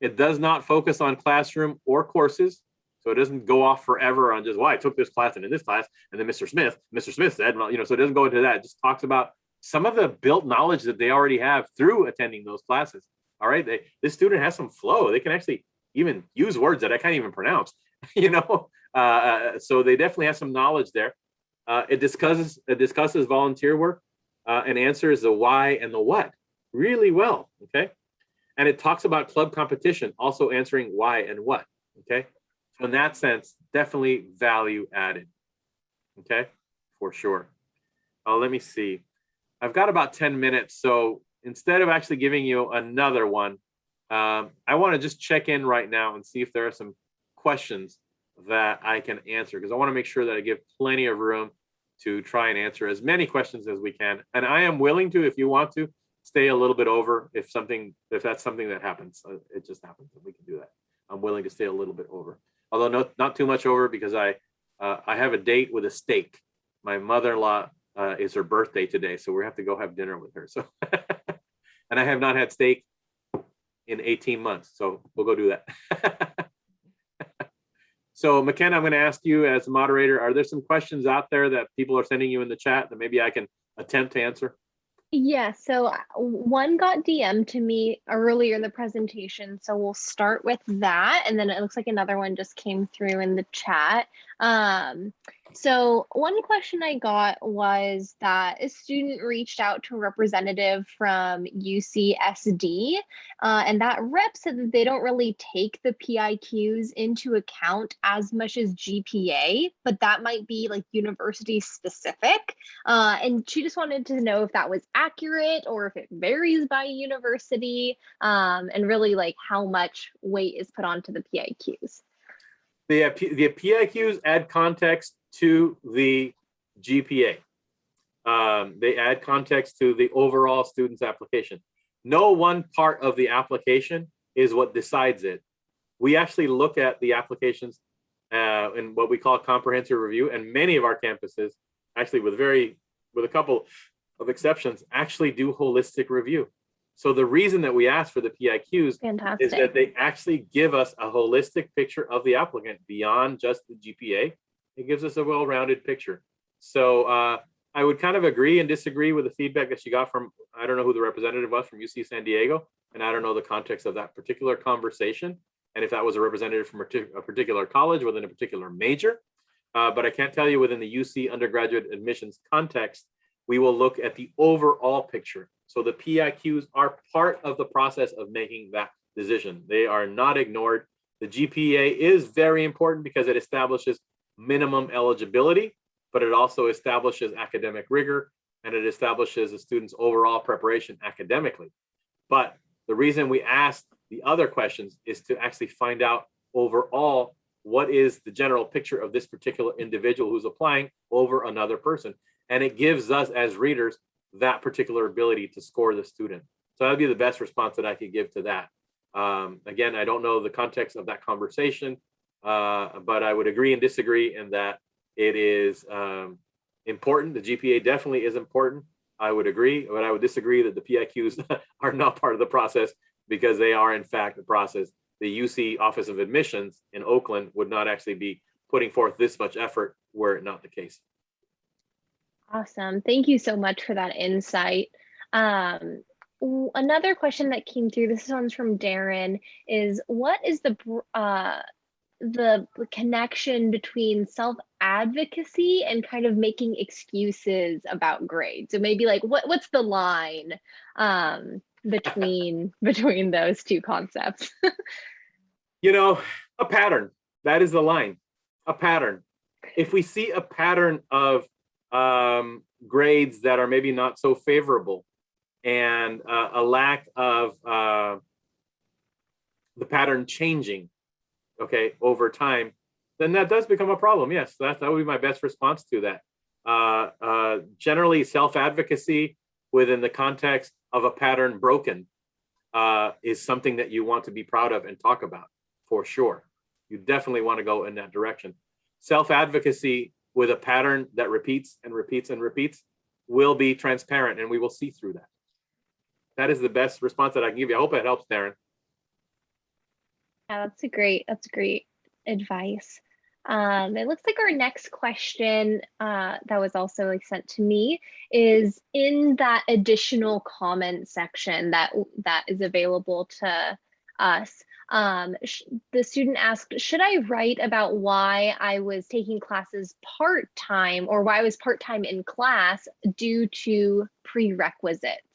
It does not focus on classroom or courses. So it doesn't go off forever on just, well, I took this class and in this class, and then Mr. Smith said, so it doesn't go into that. It just talks about some of the built knowledge that they already have through attending those classes. All right, this student has some flow. They can actually even use words that I can't even pronounce, so they definitely have some knowledge there. It discusses volunteer work and answers the why and the what really well, okay? And it talks about club competition, also answering why and what, okay? So in that sense, definitely value added, okay? For sure. Let me see. I've got about 10 minutes, so instead of actually giving you another one, I want to just check in right now and see if there are some questions that I can answer, because I want to make sure that I give plenty of room to try and answer as many questions as we can. And I am willing to, if you want to, stay a little bit over if that's something that happens. It just happens, and we can do that. I'm willing to stay a little bit over, although not too much over, because I have a date with a steak. My mother-in-law is her birthday today, so we have to go have dinner with her. So, and I have not had steak in 18 months, so we'll go do that. So McKenna, I'm going to ask you as moderator, are there some questions out there that people are sending you in the chat that maybe I can attempt to answer? Yeah, so one got DM'd to me earlier in the presentation, so we'll start with that, and then it looks like another one just came through in the chat. So one question I got was that a student reached out to a representative from UCSD, and that rep said that they don't really take the PIQs into account as much as GPA, but that might be like university specific. And she just wanted to know if that was accurate or if it varies by university, and really like how much weight is put onto the PIQs. The PIQs add context to the GPA. They add context to the overall student's application. No one part of the application is what decides it. We actually look at the applications in what we call comprehensive review, and many of our campuses, actually with a couple of exceptions, actually do holistic review. So the reason that we ask for the PIQs is that they actually give us a holistic picture of the applicant beyond just the GPA. It gives us a well-rounded picture. So I would kind of agree and disagree with the feedback that she got from, I don't know who the representative was, from UC San Diego, and I don't know the context of that particular conversation, and if that was a representative from a particular college within a particular major. But I can't tell you within the UC undergraduate admissions context, we will look at the overall picture. So the PIQs are part of the process of making that decision. They are not ignored. The GPA is very important because it establishes minimum eligibility, but it also establishes academic rigor, and it establishes a student's overall preparation academically. But the reason we ask the other questions is to actually find out overall what is the general picture of this particular individual who's applying over another person. And it gives us as readers that particular ability to score the student. So that'd be the best response that I could give to that. Again, I don't know the context of that conversation, but I would agree and disagree in that it is important. The GPA definitely is important. I would agree, but I would disagree that the PIQs are not part of the process, because they are in fact the process. The UC Office of Admissions in Oakland would not actually be putting forth this much effort were it not the case. Awesome. Thank you so much for that insight. Another question that came through, this one's from Darren, is what is the the connection between self-advocacy and kind of making excuses about grades. So maybe like what's the line between those two concepts? You know, a pattern. That is the line. A pattern. If we see a pattern of grades that are maybe not so favorable, and a lack of the pattern changing, okay, over time, then that does become a problem. Yes, that would be my best response to that. Generally, self-advocacy within the context of a pattern broken is something that you want to be proud of and talk about, for sure. You definitely want to go in that direction. Self-advocacy with a pattern that repeats and repeats and repeats will be transparent, and we will see through that. That is the best response that I can give you. I hope it helps, Darren. Yeah, that's great advice. It looks like our next question that was also like sent to me is in that additional comment section that is available to us. The student asked, should I write about why I was taking classes part-time or why I was part-time in class due to prerequisites?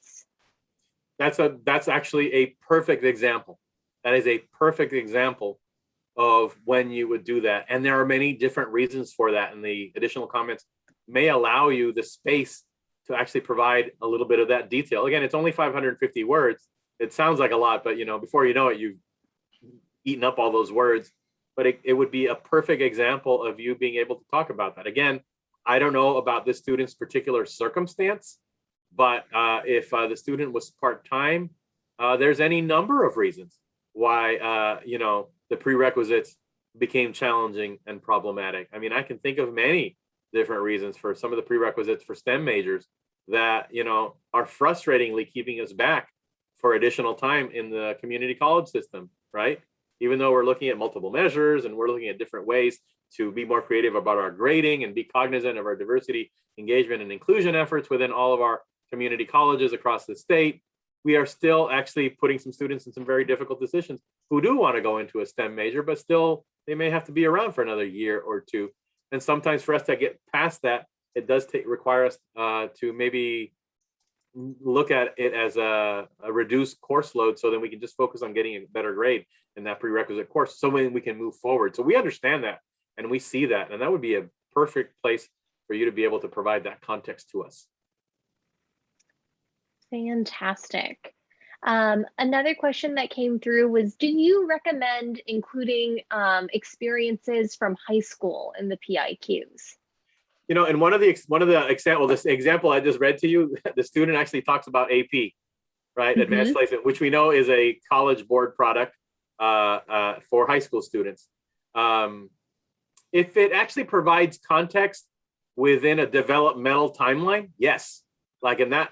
That's actually a perfect example. That is a perfect example of when you would do that. And there are many different reasons for that. And the additional comments may allow you the space to actually provide a little bit of that detail. Again, it's only 550 words. It sounds like a lot, but before you know it, you've eaten up all those words. But it would be a perfect example of you being able to talk about that. Again, I don't know about this student's particular circumstance, but if the student was part-time, there's any number of reasons why the prerequisites became challenging and problematic. I mean, I can think of many different reasons for some of the prerequisites for STEM majors that are frustratingly keeping us back for additional time in the community college system, right? Even though we're looking at multiple measures and we're looking at different ways to be more creative about our grading and be cognizant of our diversity, engagement, and inclusion efforts within all of our community colleges across the state, we are still actually putting some students in some very difficult decisions who do want to go into a STEM major, but still they may have to be around for another year or two. And sometimes for us to get past that, it does require us to maybe look at it as a reduced course load so then we can just focus on getting a better grade in that prerequisite course so we can move forward. So we understand that and we see that, and that would be a perfect place for you to be able to provide that context to us. Fantastic. Another question that came through was, do you recommend including experiences from high school in the PIQs? And one of the examples, this example I just read to you, the student actually talks about AP, right? Mm-hmm. Advanced Placement, which we know is a College Board product for high school students. If it actually provides context within a developmental timeline, yes. Like in that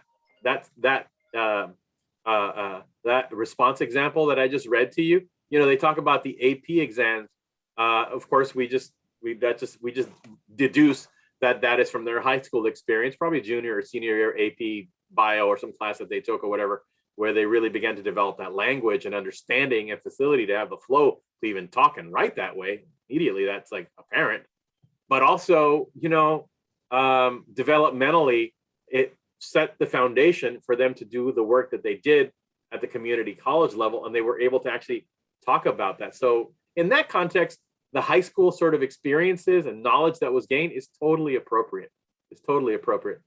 response example that I just read to you, they talk about the AP exams. Of course, we just deduce that is from their high school experience, probably junior or senior year AP bio or some class that they took or whatever, where they really began to develop that language and understanding and facility to have the flow to even talk and write that way. Immediately, that's like apparent. But also, developmentally, it set the foundation for them to do the work that they did at the community college level, and they were able to actually talk about that. So in that context, the high school sort of experiences and knowledge that was gained is totally appropriate. It's totally appropriate.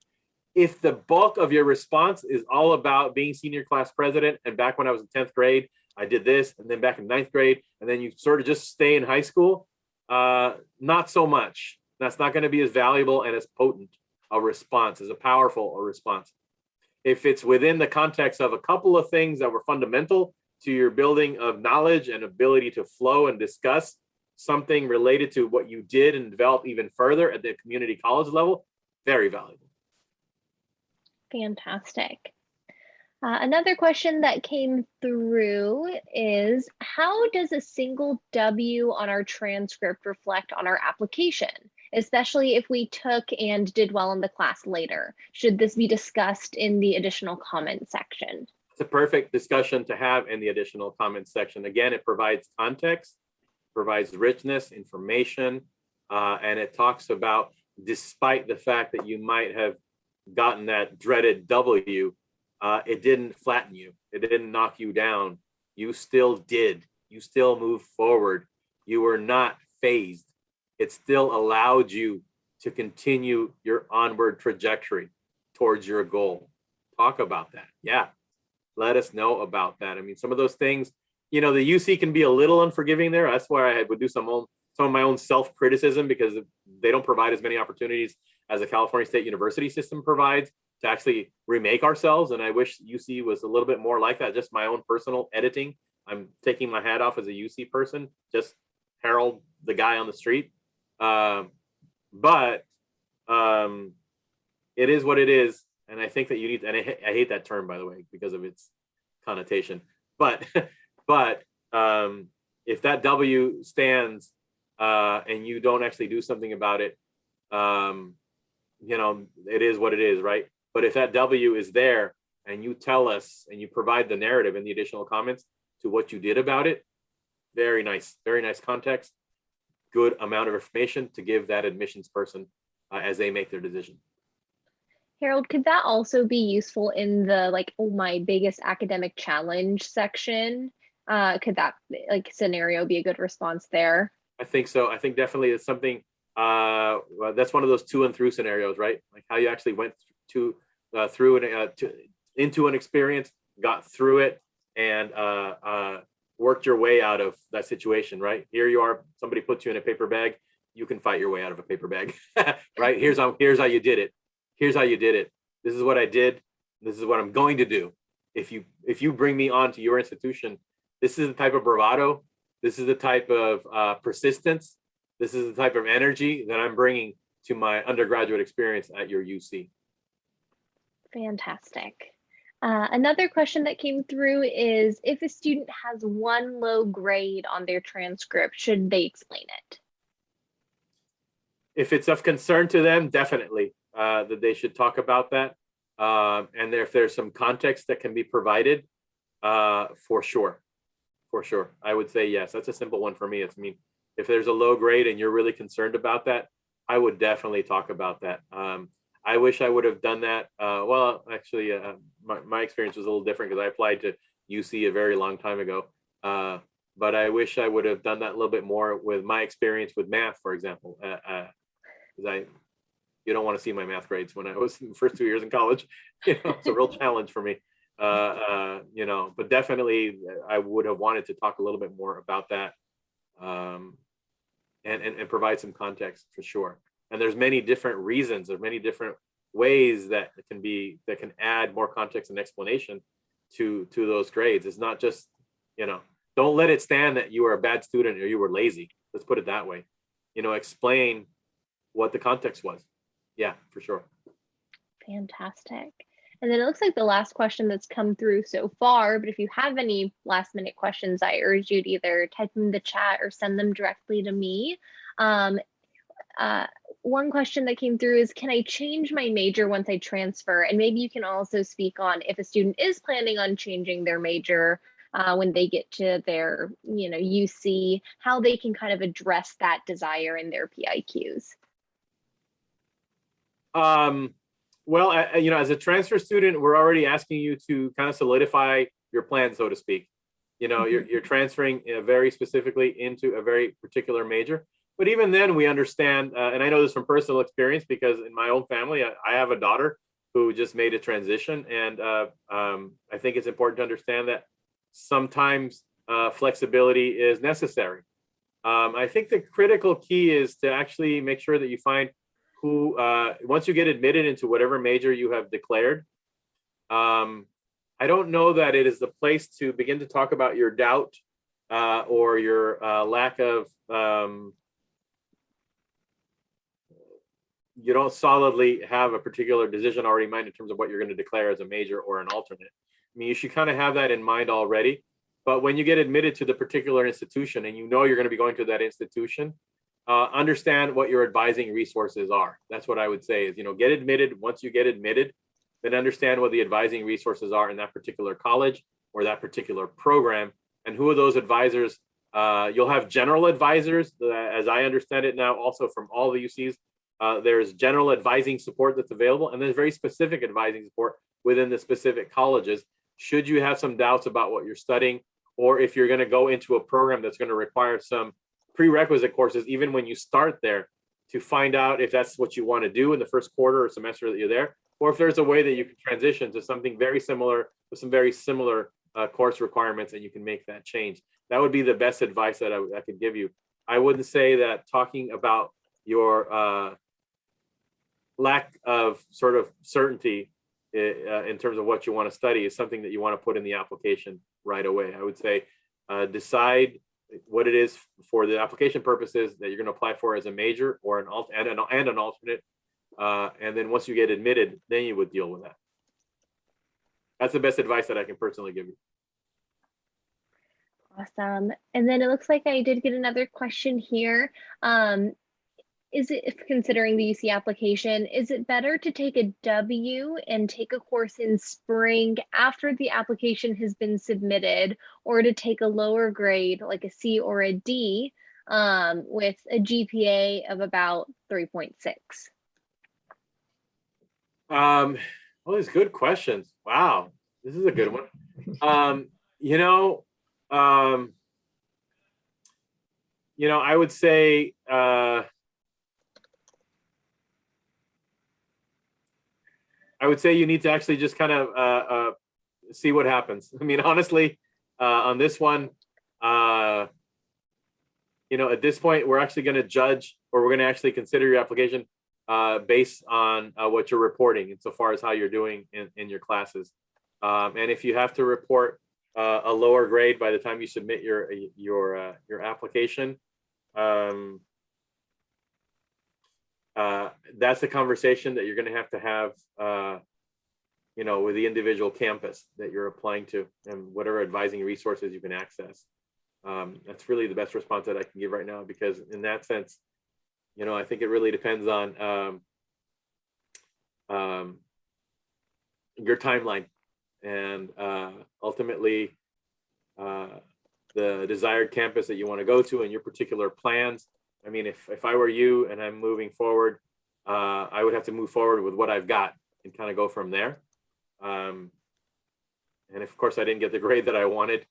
If the bulk of your response is all about being senior class president, and back when I was in 10th grade, I did this, and then back in 9th grade, and then you sort of just stay in high school, not so much. That's not going to be as valuable and as potent a response, as a powerful a response. If it's within the context of a couple of things that were fundamental to your building of knowledge and ability to flow and discuss something related to what you did and develop even further at the community college level, very valuable. Fantastic. Another question that came through is, how does a single W on our transcript reflect on our application, especially if we took and did well in the class later? Should this be discussed in the additional comment section? It's a perfect discussion to have in the additional comment section. Again, it provides context. provides richness, information, and it talks about, despite the fact that you might have gotten that dreaded W, it didn't flatten you. It didn't knock you down. You still did. You still moved forward. You were not phased. It still allowed you to continue your onward trajectory towards your goal. Talk about that. Yeah. Let us know about that. I mean, some of those things, you know, the UC can be a little unforgiving there. That's why I would do some of my own self-criticism, because they don't provide as many opportunities as the California State University system provides to actually remake ourselves. And I wish UC was a little bit more like that. Just my own personal editing. I'm taking my hat off as a UC person, just Harold, the guy on the street. But it is what it is. And I think that you need, and I hate that term, by the way, because of its connotation. But if that W stands and you don't actually do something about it, you know, it is what it is, right? But if that W is there and you tell us and you provide the narrative and the additional comments to what you did about it, very nice context, good amount of information to give that admissions person as they make their decision. Harold, could that also be useful in the like, oh, my biggest academic challenge section? Could that like scenario be a good response there? I think so. I think definitely it's something well, that's one of those to and through scenarios, right? Like how you actually went through and into an experience, got through it, and worked your way out of that situation, right? Here you are, somebody puts you in a paper bag, you can fight your way out of a paper bag, right? Here's how you did it. Here's how you did it. This is what I did. This is what I'm going to do. If you bring me on to your institution, this is the type of bravado. This is the type of persistence. This is the type of energy that I'm bringing to my undergraduate experience at your UC. Fantastic. Another question that came through is, if a student has one low grade on their transcript, should they explain it? If it's of concern to them, definitely that they should talk about that. And if there's some context that can be provided, for sure. I would say yes. That's a simple one for me. I mean, if there's a low grade and you're really concerned about that, I would definitely talk about that. I wish I would have done that. Well, actually, my experience was a little different because I applied to UC a very long time ago. But I wish I would have done that a little bit more with my experience with math, for example. Because you don't want to see my math grades when I was in the first 2 years in college. You know, it's a real challenge for me. You know, but definitely I would have wanted to talk a little bit more about that, and provide some context for sure. And there's many different reasons, there's many different ways that can add more context and explanation to those grades. It's not just, you know, don't let it stand that you were a bad student or you were lazy. Let's put it that way. You know, explain what the context was. Yeah, for sure. Fantastic. And then it looks like the last question that's come through so far, but if you have any last minute questions, I urge you to either type them in the chat or send them directly to me. One question that came through is, can I change my major once I transfer? And maybe you can also speak on if a student is planning on changing their major when they get to their, you know, UC, how they can kind of address that desire in their PIQs. Well, you know, as a transfer student, we're already asking you to kind of solidify your plan, so to speak. You know, you're transferring very specifically into a very particular major. But even then, we understand, and I know this from personal experience because in my own family, I have a daughter who just made a transition, and I think it's important to understand that sometimes flexibility is necessary. I think the critical key is to actually make sure that you find who, once you get admitted into whatever major you have declared, I don't know that it is the place to begin to talk about your doubt or your lack of, you don't solidly have a particular decision already in mind in terms of what you're going to declare as a major or an alternate. I mean, you should kind of have that in mind already. But when you get admitted to the particular institution and you know you're going to be going to that institution, understand what your advising resources are. That's what I would say is, you know, get admitted. Once you get admitted, then understand what the advising resources are in that particular college or that particular program, and who are those advisors You'll have general advisors, as I understand it now, also from all the UCs. There's general advising support that's available, and there's very specific advising support within the specific colleges. Should you have some doubts about what you're studying, or if you're going to go into a program that's going to require some prerequisite courses, even when you start there, to find out if that's what you want to do in the first quarter or semester that you're there, or if there's a way that you can transition to something very similar with some very similar course requirements, and you can make that change. That would be the best advice that I could give you. I wouldn't say that talking about your lack of sort of certainty in terms of what you want to study is something that you want to put in the application right away. I would say decide what it is for the application purposes that you're going to apply for as a major or an alternate. And then once you get admitted, then you would deal with that. That's the best advice that I can personally give you. Awesome. And then it looks like I did get another question here. Is it, if considering the UC application, is it better to take a W and take a course in spring after the application has been submitted, or to take a lower grade like a C or a D with a GPA of about 3.6? Well, these good questions. Wow, this is a good one. I would say you need to actually just kind of see what happens. I mean, honestly, on this one, at this point, we're actually going to judge, or we're going to actually consider your application based on what you're reporting insofar as how you're doing in your classes. And if you have to report a lower grade by the time you submit your application, that's a conversation that you're going to have with the individual campus that you're applying to, and whatever advising resources you can access. That's really the best response that I can give right now, because in that sense, I think it really depends on your timeline and ultimately the desired campus that you want to go to and your particular plans. I mean, if I were you and I'm moving forward, I would have to move forward with what I've got and kind of go from there. And if, of course, I didn't get the grade that I wanted,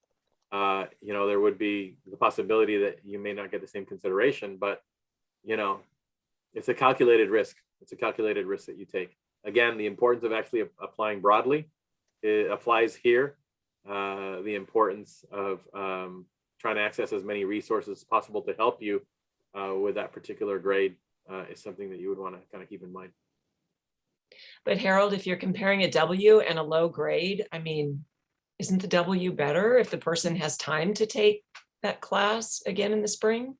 there would be the possibility that you may not get the same consideration, but, it's a calculated risk. It's a calculated risk that you take. Again, the importance of actually applying broadly, it applies here. The importance of trying to access as many resources as possible to help you with that particular grade is something that you would want to kind of keep in mind. But Harold, if you're comparing a W and a low grade, I mean, isn't the W better if the person has time to take that class again in the spring?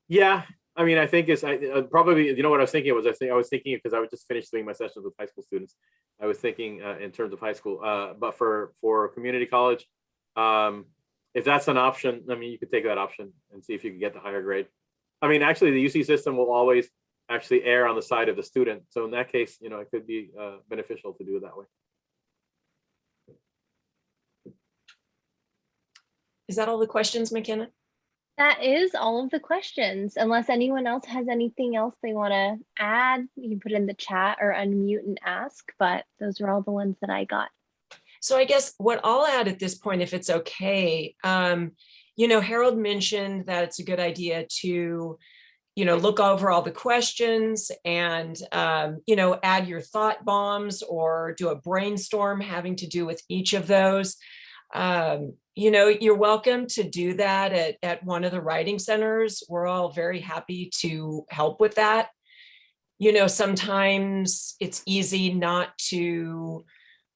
Yeah, I mean, I think it's probably, what I was thinking was, I was thinking because I was just finished doing my sessions with high school students. I was thinking in terms of high school, but for community college, if that's an option, I mean, you could take that option and see if you can get the higher grade. I mean, actually, the UC system will always actually err on the side of the student. So in that case, it could be beneficial to do it that way. Is that all the questions, McKenna? That is all of the questions. Unless anyone else has anything else they want to add, you can put in the chat or unmute and ask, but those are all the ones that I got. So I guess what I'll add at this point, if it's okay, Harold mentioned that it's a good idea to, look over all the questions and, add your thought bombs or do a brainstorm having to do with each of those. You're welcome to do that at one of the writing centers. We're all very happy to help with that. Sometimes it's easy not to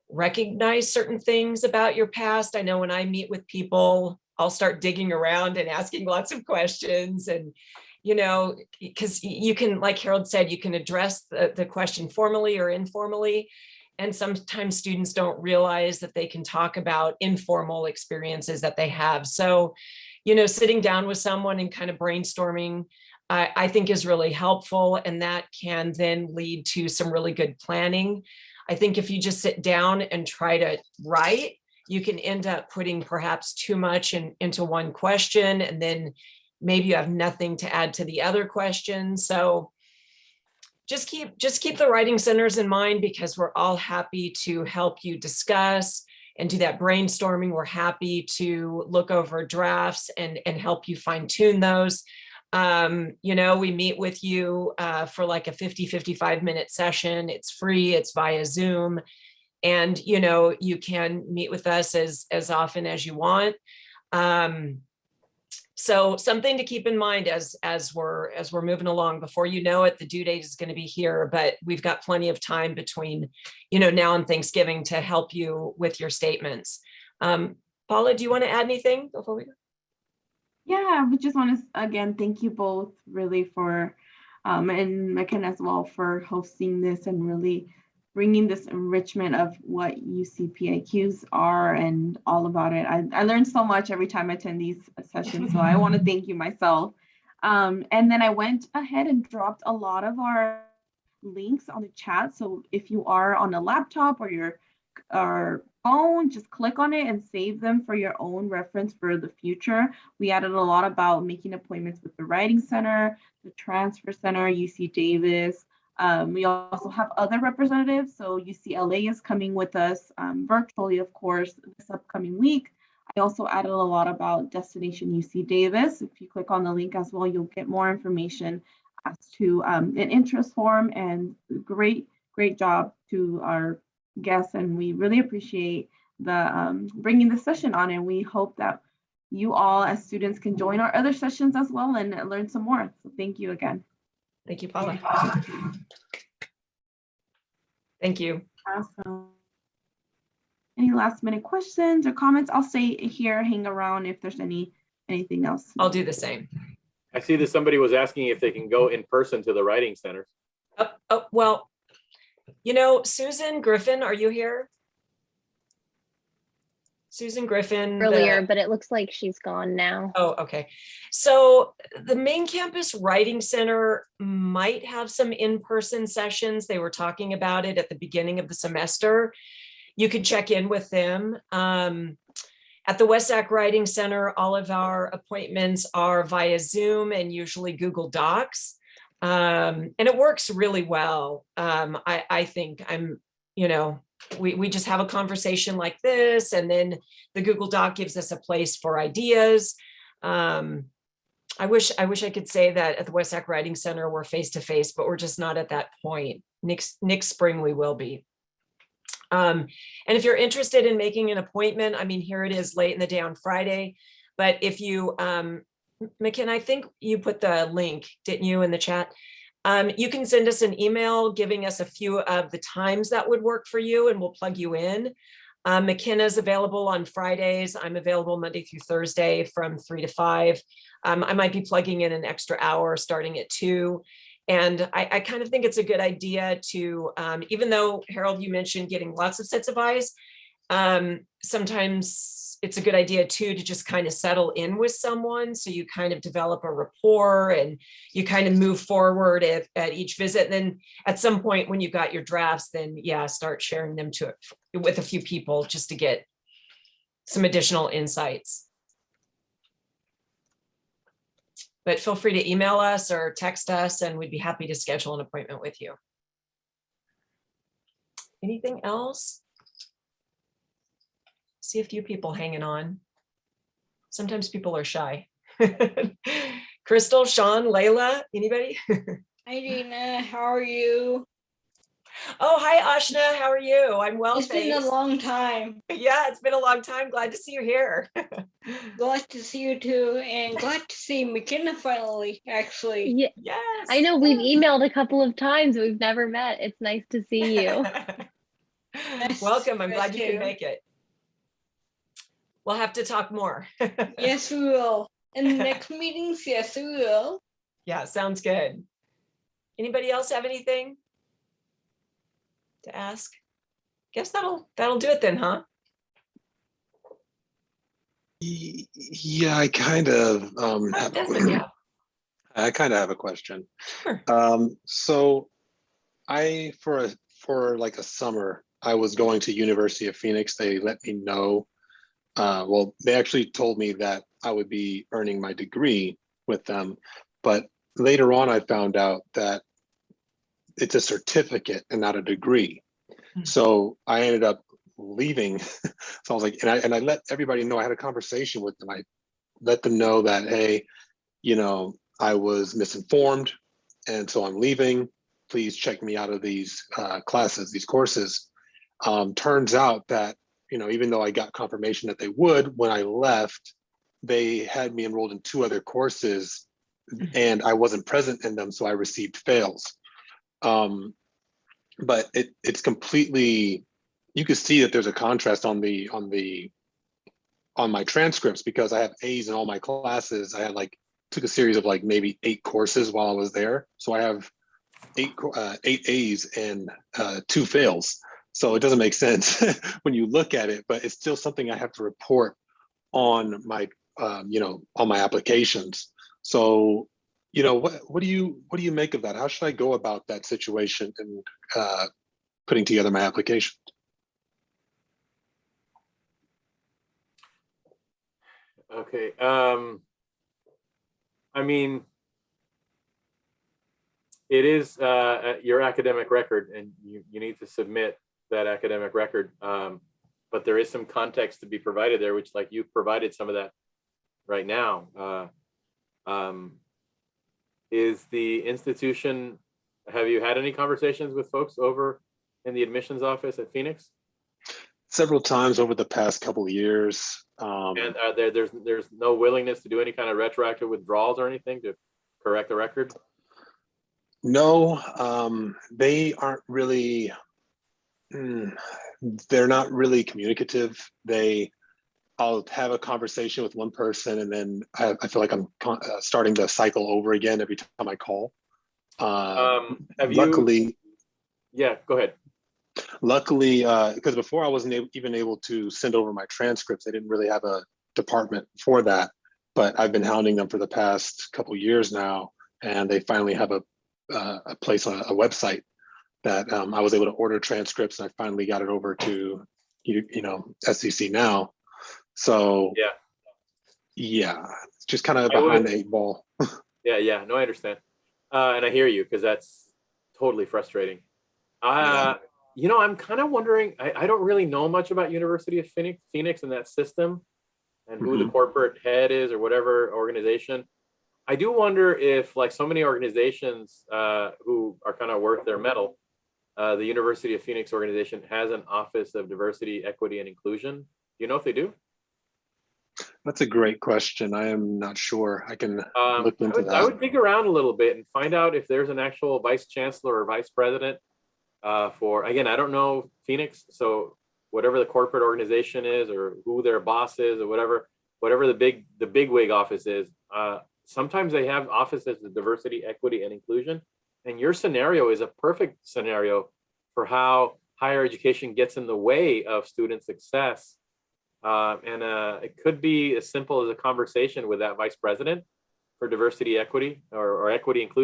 recognize certain things about your past. I know when I meet with people, I'll start digging around and asking lots of questions, and because you can, like Harold said, you can address the question formally or informally. And sometimes students don't realize that they can talk about informal experiences that they have. So, sitting down with someone and kind of brainstorming, I think is really helpful. And that can then lead to some really good planning. I think if you just sit down and try to write, you can end up putting perhaps too much into one question, and then maybe you have nothing to add to the other question. So just keep the writing centers in mind, because we're all happy to help you discuss and do that brainstorming. We're happy to look over drafts and help you fine tune those. We meet with you for like a 55 minute session. It's free, it's via Zoom. And, you can meet with us as often as you want. So something to keep in mind as we're moving along. Before you know it, the due date is going to be here, but we've got plenty of time between, now and Thanksgiving to help you with your statements. Paula, do you want to add anything before we go? Yeah, we just want to, again, thank you both really for, and McKenna as well, for hosting this and really bringing this enrichment of what UCPIQs are and all about it. I learned so much every time I attend these sessions, so I want to thank you myself. And then I went ahead and dropped a lot of our links on the chat. So if you are on a laptop or your phone, just click on it and save them for your own reference for the future. We added a lot about making appointments with the Writing Center, the Transfer Center, UC Davis. We also have other representatives. So UCLA is coming with us virtually, of course, this upcoming week. I also added a lot about Destination UC Davis. If you click on the link as well, you'll get more information as to an interest form, and great job to our guests. And we really appreciate the bringing the session on, and we hope that you all as students can join our other sessions as well and learn some more. So thank you again. Thank you, Paula. Thank you. Awesome. Any last minute questions or comments? I'll stay here, hang around if there's anything else. I'll do the same. I see that somebody was asking if they can go in person to the writing centers. Well, Susan Griffin, are you here? Susan Griffin. Earlier, but it looks like she's gone now. Oh, okay. So the main campus writing center might have some in-person sessions. They were talking about it at the beginning of the semester. You could check in with them. At the Westlake Writing Center, all of our appointments are via Zoom and usually Google Docs. And it works really well. I think we just have a conversation like this, and then the Google Doc gives us a place for ideas. I wish I could say that at the Westlake Writing Center we're face-to-face, but we're just not at that point. Next spring we will be. And if you're interested in making an appointment, here it is late in the day on Friday, but if you, McKenna, I think you put the link, didn't you, in the chat? You can send us an email giving us a few of the times that would work for you, and we'll plug you in. McKenna's available on Fridays. I'm available Monday through Thursday from 3 to 5. I might be plugging in an extra hour starting at 2. And I kind of think it's a good idea to, even though, Harold, you mentioned getting lots of sets of eyes, sometimes it's a good idea too to just kind of settle in with someone, so you kind of develop a rapport and you kind of move forward at each visit. And then at some point when you've got your drafts, then start sharing them with a few people just to get some additional insights. But feel free to email us or text us, and we'd be happy to schedule an appointment with you. Anything else? See a few people hanging on. Sometimes people are shy. Crystal, Sean, Layla, anybody? Hi, Gina. How are you? Oh, hi, Ashna. How are you? I'm well, It's thanks. been a long time. Yeah, it's been a long time. Glad to see you here. Glad to see you too, and glad to see McKenna finally, actually. Yeah, Yes. I know we've emailed a couple of times. We've never met. It's nice to see you. Welcome. I'm Nice glad you too. could make it. We'll have to talk more. Yes, we will. In the next meetings, yes, we will. Yeah, sounds good. Anybody else have anything to ask? Guess that'll do it then, huh? Yeah, I kind of Desmond, yeah. I kind of have a question. Sure. So for like a summer, I was going to University of Phoenix. They let me know well, they actually told me that I would be earning my degree with them, but later on I found out that it's a certificate and not a degree. Mhm. So I ended up leaving. So I was like, and I let everybody know. I had a conversation with them. I let them know that, hey, I was misinformed, and so I'm leaving. Please check me out of these classes, these courses. Turns out that, even though I got confirmation that they would, when I left, they had me enrolled in 2 other courses and I wasn't present in them, so I received fails. But it's completely, you could see that there's a contrast on my transcripts, because I have A's in all my classes. I had took a series of maybe 8 courses while I was there. So I have 8 A's and 2 fails. So it doesn't make sense when you look at it, but it's still something I have to report on my, on my applications. So, what do you make of that? How should I go about that situation and putting together my application? Okay. I mean, it is your academic record, and you need to submit that academic record. But there is some context to be provided there, which you've provided some of that right now. Is the institution, have you had any conversations with folks over in the admissions office at Phoenix? Several times over the past couple of years. And there's no willingness to do any kind of retroactive withdrawals or anything to correct the record? No, they aren't really, they're not really communicative. I'll have a conversation with one person, and then I feel like I'm starting the cycle over again every time I call. Luckily, yeah, go ahead. Luckily, because before I wasn't even able to send over my transcripts, they didn't really have a department for that. But I've been hounding them for the past couple of years now, and they finally have a place on a website that I was able to order transcripts, and I finally got it over to SCC now. So yeah, it's just kind of behind the 8 ball. Yeah, no, I understand, and I hear you, because that's totally frustrating. I'm kind of wondering. I don't really know much about University of Phoenix and that system, and who the corporate head is, or whatever organization. I do wonder if, like so many organizations who are kind of worth their mettle, the University of Phoenix organization has an Office of Diversity, Equity, and Inclusion. Do you know if they do? That's a great question. I am not sure. I can look into that. I would dig around a little bit and find out if there's an actual vice chancellor or vice president for, again, I don't know Phoenix, so whatever the corporate organization is, or who their boss is, or whatever the big wig office is, sometimes they have offices of diversity, equity, and inclusion. And your scenario is a perfect scenario for how higher education gets in the way of student success. And it could be as simple as a conversation with that vice president for diversity, equity, or equity inclusion.